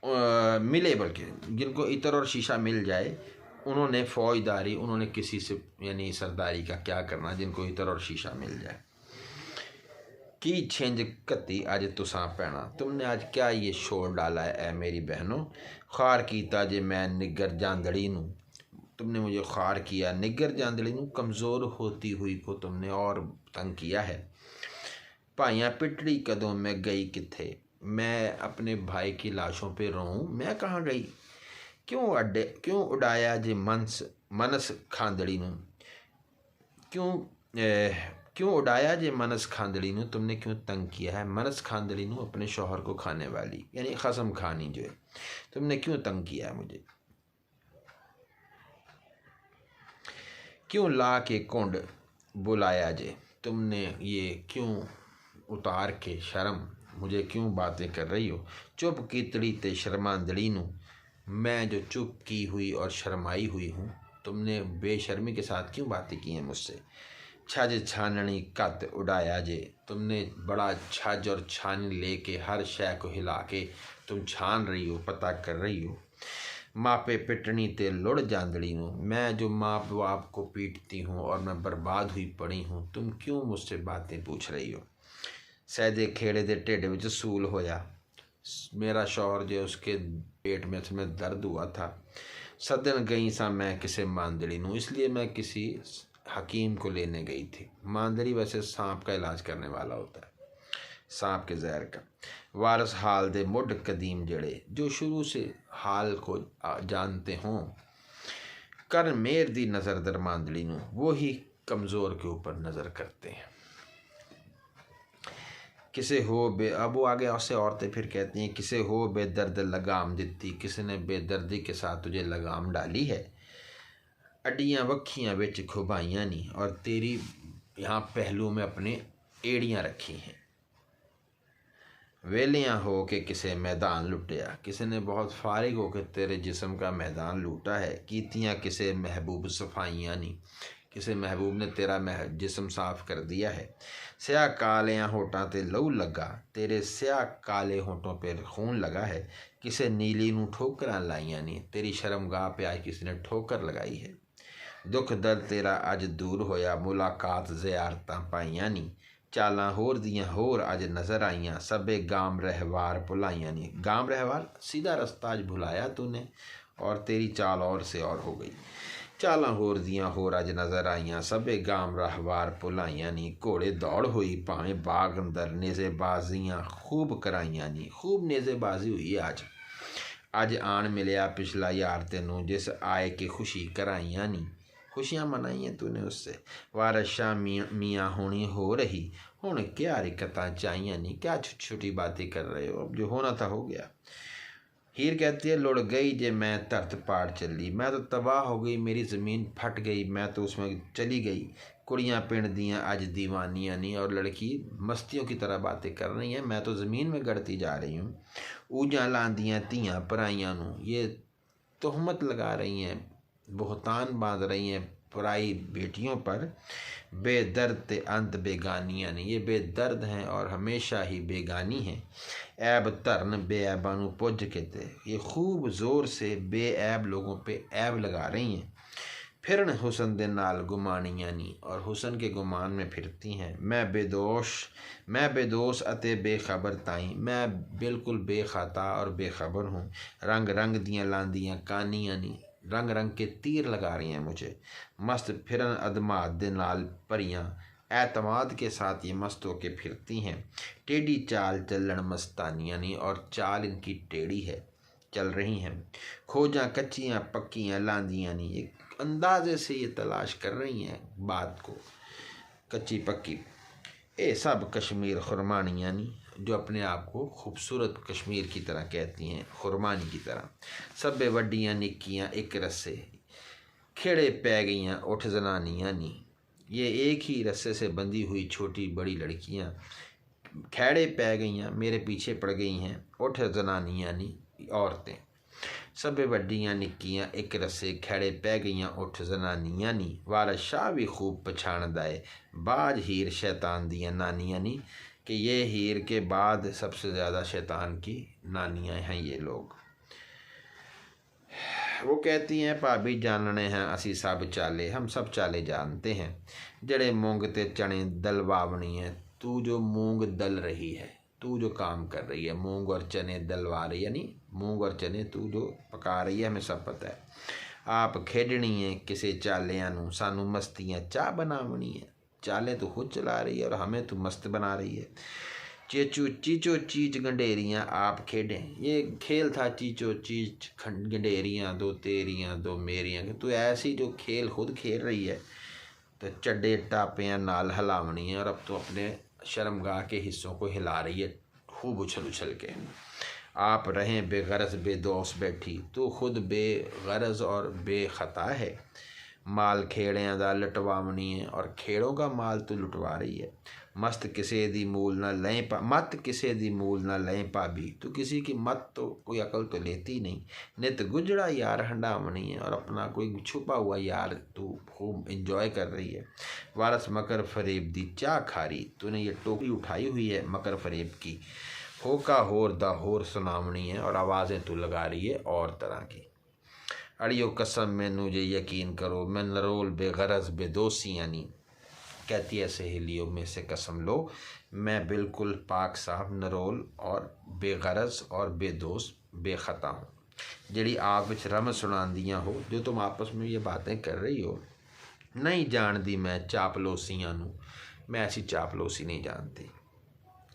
Speaker 1: मिले, बल्कि जिनको इतर और शीशा मिल जाए उन्होंने फौजदारी, उन्होंने किसी से यानी सरदारी का क्या करना जिनको इतर और शीशा मिल जाए। की छिंज कत्ती आज तुसां पैना, तुमने आज क्या ये शोर डाला है ऐ मेरी बहनों। खार कीता जे मैं निगर जांदड़ी नू, तुमने मुझे खार किया निगर जांदड़ी नू, कमज़ोर होती हुई को तुमने और तंग किया है। भाइयाँ पिटड़ी कदों मैं गई किथे, मैं अपने भाई की लाशों पे रोऊं, मैं कहाँ गई। क्यों उड़ाया जे मनस खांदड़ी नू, क्यों उड़ाया जे मनस खांदड़ी नू, तुमने क्यों तंग किया है। मनस खांदड़ी नू अपने शौहर को खाने वाली, यानी खसम खानी जो है, तुमने क्यों तंग किया है मुझे। क्यों ला के कुंड बुलाया जे, तुमने ये क्यों उतार के शर्म मुझे क्यों बातें कर रही हो। चुप कीतड़ी ते शर्मांदड़ी नू, मैं जो चुप की हुई और शर्माई हुई हूँ, तुमने बेशर्मी के साथ क्यों बातें की हैं मुझसे। छज छाननी कत उड़ाया जे, तुमने बड़ा छज और छानी लेके हर शय को हिला के तुम छान रही हो, पता कर रही हो। मापे पिटनी ते लुढ़ जांदड़ी नू, मैं जो माँ बाप को पीटती हूँ और मैं बर्बाद हुई पड़ी हूँ, तुम क्यों मुझसे बातें पूछ रही हो। सैदे खेड़े दे ढिड विच सूल होया, मेरा शौहर जो उसके पेट में दर्द हुआ था। सदन गई सा मैं किसे मांदड़ी नू, इसलिए मैं किसी हकीम को लेने गई थी। मांदड़ी वैसे सांप का इलाज करने वाला होता है, सांप के जहर का। वारस हाल दे मुड कदीम जड़े, जो शुरू से हाल को जानते हों। कर मेर दी नज़र दर मांदड़ी नू, वो ही कमज़ोर के ऊपर नज़र करते हैं। किसे हो बे, अब वो आगे उससे औरतें फिर कहती हैं, किसे हो बेदर्द लगाम दिती, किसी ने बेदर्दी के साथ तुझे लगाम डाली है। अड्डियाँ वक्खियाँ बिच खुबाइयाँ नहीं, और तेरी यहाँ पहलू में अपने एड़ियाँ रखी हैं। वेलियाँ हो के किसे मैदान लुटिया, किसी ने बहुत फारिग हो के तेरे जिस्म का मैदान लूटा है। कीतियाँ किसे महबूब सफाइयाँ नहीं, किसी महबूब ने तेरा जिस्म साफ कर दिया है। स्याह कालियां होठां ते लहू लगा, तेरे स्याह काले होठों पर खून लगा है। किसे नीली नूं ठोकरां लाइयां नी, तेरी शर्मगाह पे आज किसी ने ठोकर लगाई है। दुख दर्द तेरा अज दूर होया, मुलाकात ज़ियारतां पाइयां नी। चालां होर दियां होर अज नज़र आईयां, सबे गाम रहवार भुलाइयां नी। गाम रहवार सीधा रास्ता अज भुलाया तूने, और तेरी चाल और से और हो गई। चालां होर दियां होर अज नज़र आईयां, सबे गाम रहवार भुलाइयां नी। घोड़े दौड़ हुई भावें बाग अंदर, नेज़ेबाजियां खूब कराइयां नी। खूब नेज़ेबाजी हुई अज आन मिलिया पिछला यार तेनू, जिस आए के खुशी कराइयां नी। खुशियाँ मनाइयाँ तूने उससे। वारशा मियाँ होनी हो रही, हुण क्या हरकतां चाहिए नहीं। क्या छोटी छोटी बातें कर रहे हो, अब जो होना था हो गया। हीर कहती है लुढ़ गई जे मैं धरत पाड़ चली, मैं तो तबाह हो गई, मेरी ज़मीन फट गई, मैं तो उसमें चली गई। कुड़ियाँ पिंड दियाँ अज दीवानियाँ नहीं, और लड़की मस्तियों की तरह बातें कर रही हैं, मैं तो ज़मीन में गड़ती जा रही हूँ। ऊजां लांदियाँ धियाँ पराइयां नूं, ये तोहमत लगा रही हैं, बहुतान बांध रही हैं पराई बेटियों पर। बेदर्द ते अंत बेगानियां नहीं, ये बेदर्द हैं और हमेशा ही बेगानी हैं। ऐब धरन बेऐबां नूं पुज के ते, ये खूब ज़ोर से बेऐब लोगों पे ऐब लगा रही हैं। फिरन हुसन दे नाल गुमानियां नी, और हुसन के गुमान में फिरती हैं। मैं बेदोश अते बेखबर ताई, मैं बिल्कुल बेखता और बेखबर हूँ। रंग रंग दियाँ लांदियाँ कानियां नी, रंग रंग के तीर लगा रही हैं मुझे। मस्त फिरन अदमाद दे नाल परियां, एतमाद के साथ ये मस्त होके फिरती हैं। टेढ़ी चाल चलन मस्तानियां नी, और चाल इनकी टेढ़ी है, चल रही हैं। खोजां कच्चियाँ पक्कियाँ लांदियां नी, एक अंदाजे से ये तलाश कर रही हैं बात को, कच्ची पक्की। ये सब कश्मीर खुरमानियाँ नी, जो अपने आप को खूबसूरत कश्मीर की तरह कहती हैं, खुरमानी की तरह। सब्बे वड्डियाँ निक्कियाँ एक रस्से, खेड़े पै गईयाँ उठ जनानियाँ नी। ये एक ही रस्से से बंधी हुई छोटी बड़ी लड़कियाँ खेड़े पै गईयाँ, मेरे पीछे पड़ गई हैं, उठ जनानियाँ नी औरतें। सब्बे वड्डियाँ निक्कियाँ एक रस्से, खेड़े पै गईयाँ उठ जनानियाँ नी। वारस शाह भी खूब पछाणदा है, बाज हीर शैतान दियाँ नानियाँ नी, कि ये हीर के बाद सबसे ज़्यादा शैतान की नानियाँ हैं ये लोग। वो कहती हैं भाभी जानने हैं असी सब चाले, हम सब चाले जानते हैं। जड़े मूंग ते चने दलवावनी है, तू जो मूंग दल रही है, तू जो काम कर रही है, मूंग और चने दलवा रही है, यानी मूंग और चने तू जो पका रही है, हमें सब पता है। आप खेडनी है किसे चालियां नूं, सानू मस्तियां चाह बनावनी है। चाले तो खुद चला रही है और हमें तो मस्त बना रही है। चीचो चीच गंडेरियाँ आप खेडें, ये खेल था चीचो चीच गंडेरियाँ, दो तेरियाँ दो मेरियाँ। तो ऐसी जो खेल खुद खेल रही है, तो चड्डे टापियाँ नाल हिलावनी है, और अब तो अपने शर्मगाह के हिस्सों को हिला रही है खूब उछल उछल के। आप रहें बेगरज बेदोस बैठी, तो खुद बेगरज और बेखता है। माल खेड़ियां दा लटवावनी है, और खेड़ों का माल तो लुटवा रही है। मस्त किसे दी मूल ना लें मत किसे दी मूल ना लें भाभी, तो किसी की मत तो कोई अकल तो लेती नहीं। नित गुजड़ा यार हंडावनी है, और अपना कोई छुपा हुआ यार तू खूब इंजॉय कर रही है। वारस मकर फरेब दी चाह खारी, तूने ये टोकरी उठाई हुई है मकर फरेब की। होका होर दा होर सुनावनी है, और आवाज़ें तू लगा रही है और तरह की। अड़ियो कसम मैनू जे यकीन करो, मैं नरोल बेगरज बेदोसियाँ नी, कहती है सहेलियों में से कसम लो, मैं बिल्कुल पाक साफ नरोल और बेगरज और बेदोस बेखता हूँ। जिहड़ी आप विच रम सुनांदियां हो, जो तुम आपस में ये बातें कर रही हो, नहीं जानती मैं चापलोसियां नूं, मैं ऐसी चापलोसी नहीं जानती।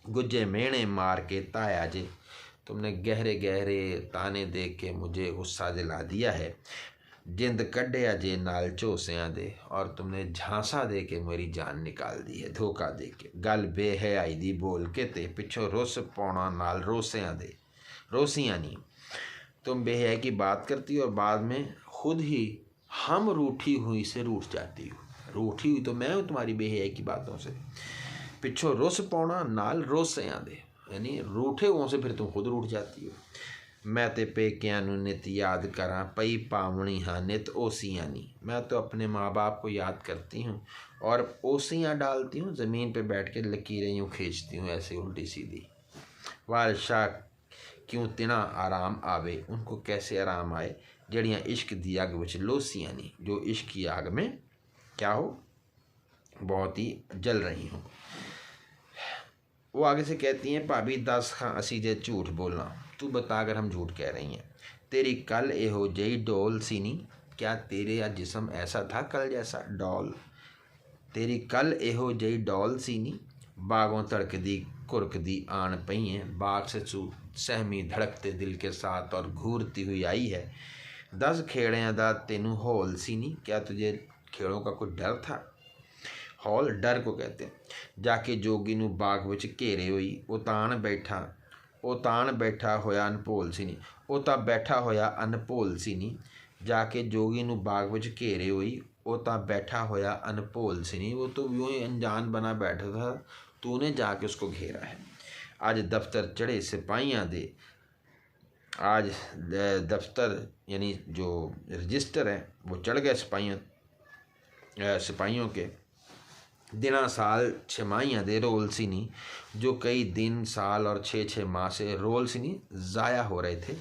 Speaker 1: गुज्जे मेहने मार के ताया जे, तुमने गहरे गहरे ताने दे के मुझे गुस्सा दिला दिया है। जिंद कढ़िया जे नाल झोसियां दे, और तुमने झांसा दे के मेरी जान निकाल दी है, धोखा दे के। गल बेहयाई दी बोल के ते पिछों रुस पौना नाल रोसियां दे, रोसियां नहीं। तुम बेहयाई की बात करती हो और बाद में खुद ही हम रूठी हुई से रूठ जाती हो। रूठी हुई तो मैं हूँ तुम्हारी बेहयाई की बातों से। पिछों रुस पौना नाल रोसियां दे, यानी रूठे हुओं से फिर तुम खुद रूठ जाती हो। मैं ते पेकियां नूं नित याद करा पई पावनी हाँ नित ओसियां नी। मैं तो अपने माँ बाप को याद करती हूँ और ओसियाँ डालती हूँ, ज़मीन पे बैठ के लकीरें यूँ खींचती हूँ ऐसे उल्टी सीधी। वारशाह क्यों तिना आराम आवे, उनको कैसे आराम आए जड़ियाँ इश्क दी अग विच लोसियाँ नी, जो इश्क की आग में क्या हो बहुत ही जल रही हूँ। वो आगे से कहती हैं भाभी दस खां असी जे झूठ बोलना, तू बता अगर हम झूठ कह रही हैं। तेरी कल एहो जई डोल सी नी, क्या तेरे या जिस्म ऐसा था कल जैसा डॉल। तेरी कल एहो जई डॉल सी नी, बागों तड़कदी कुरकदी आन पई हैं, बाग से सहमी धड़कते दिल के साथ और घूरती हुई आई है। 10 खेड़ियां दा तेनू हौल सी नी, क्या तुझे खेड़ों का कोई डर था। हौल डर को कहते हैं। जाके जोगी नू बाग विच घेरे होई, ओ तान बैठा होया अनभोल सी नी, ओ तां बैठा होया अनभोल सी नी। जाके जोगी नू बाग विच घेरे होई, ओ तां बैठा होया अनभोल सी नी। वो तो यूँ ही अनजान बना बैठा था, तूने जाके उसको घेरा है। आज दफ्तर चढ़े सिपाहियाँ दे, आज दफ्तर यानी जो रजिस्टर है वो चढ़ गए सिपाहियों के। दिना साल छमाहियाँ दे रोल सी नी, जो कई दिन साल और 6-6 माह से रोल सी नी ज़ाया हो रहे थे।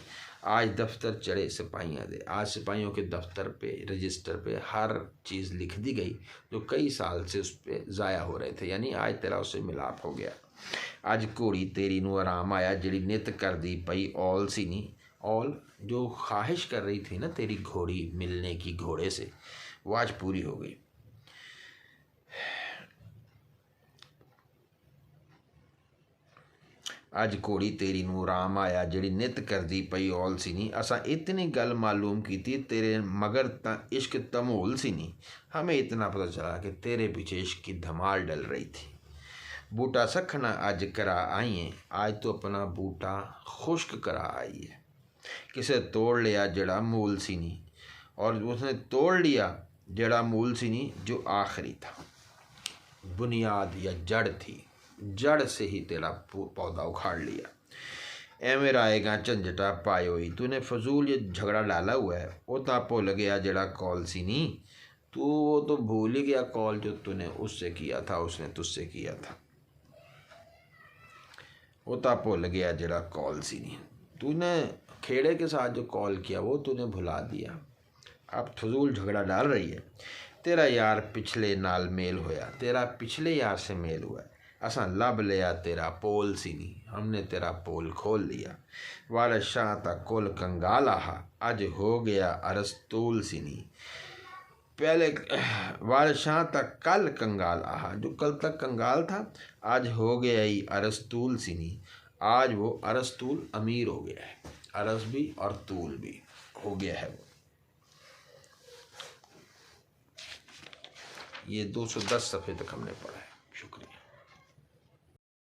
Speaker 1: आज दफ्तर चढ़े सिपाहियाँ दे, आज सिपाहियों के दफ्तर पे रजिस्टर पे हर चीज़ लिख दी गई जो कई साल से उस पर ज़ाया हो रहे थे, यानी आज तेरा उससे मिलाप हो गया। आज घोड़ी तेरी नू आराम आया जिहड़ी नित करदी पई औल सी नी। औल जो ख्वाहिश कर रही थी ना तेरी घोड़ी मिलने की घोड़े से, वो आज पूरी हो गई। अज घोड़ी तेरी नू राम आया जिहड़ी नित करदी पई औल सी नी। असां इतनी गल मालूम की तेरे मगर तां इश्क तमोल सी नी। हमें इतना पता चला कि तेरे पीछे इश्क की धमाल डल रही थी। बूटा सखना अज करा आई है, आज तो अपना बूटा खुश्क करा आई है। किसे तोड़ लिया जड़ा मूल सी नी, और उसने तोड़ लिया जड़ा मूल सी नी जो आखिरी था। बुनियाद या जड़ थी, जड़ से ही तेरा पौधा उखाड़ लिया। ए मेरा आएगा झंझटा पायोई, तूने फजूल ये झगड़ा डाला हुआ है। वो तो भुल गया जड़ा कॉल सी नी, तू वो तो भूल ही गया कॉल जो तूने उससे किया था, उसने तुझसे किया था। वो तो भुल गया जड़ा कॉल सी नी, तूने खेड़े के साथ जो कॉल किया वो तूने भुला दिया। अब फजूल झगड़ा डाल रही है। तेरा यार पिछले नाल मेल होया, तेरा पिछले यार से मेल हुआ। असां लब लिया तेरा पोल सी नी, हमने तेरा पोल खोल लिया। वारस शाह तक कुल कंगाल आहा, अज हो गया अरस्तूल सी नी। पहले वारस शाह तक कल कंगाल आहा, जो कल तक कंगाल था आज हो गया ही अरस्तूल सी नी। आज वो अरस्तूल अमीर हो गया है, अरस भी और तूल भी हो गया है वो। ये 210 सफ़े तक हमने पढ़ा है।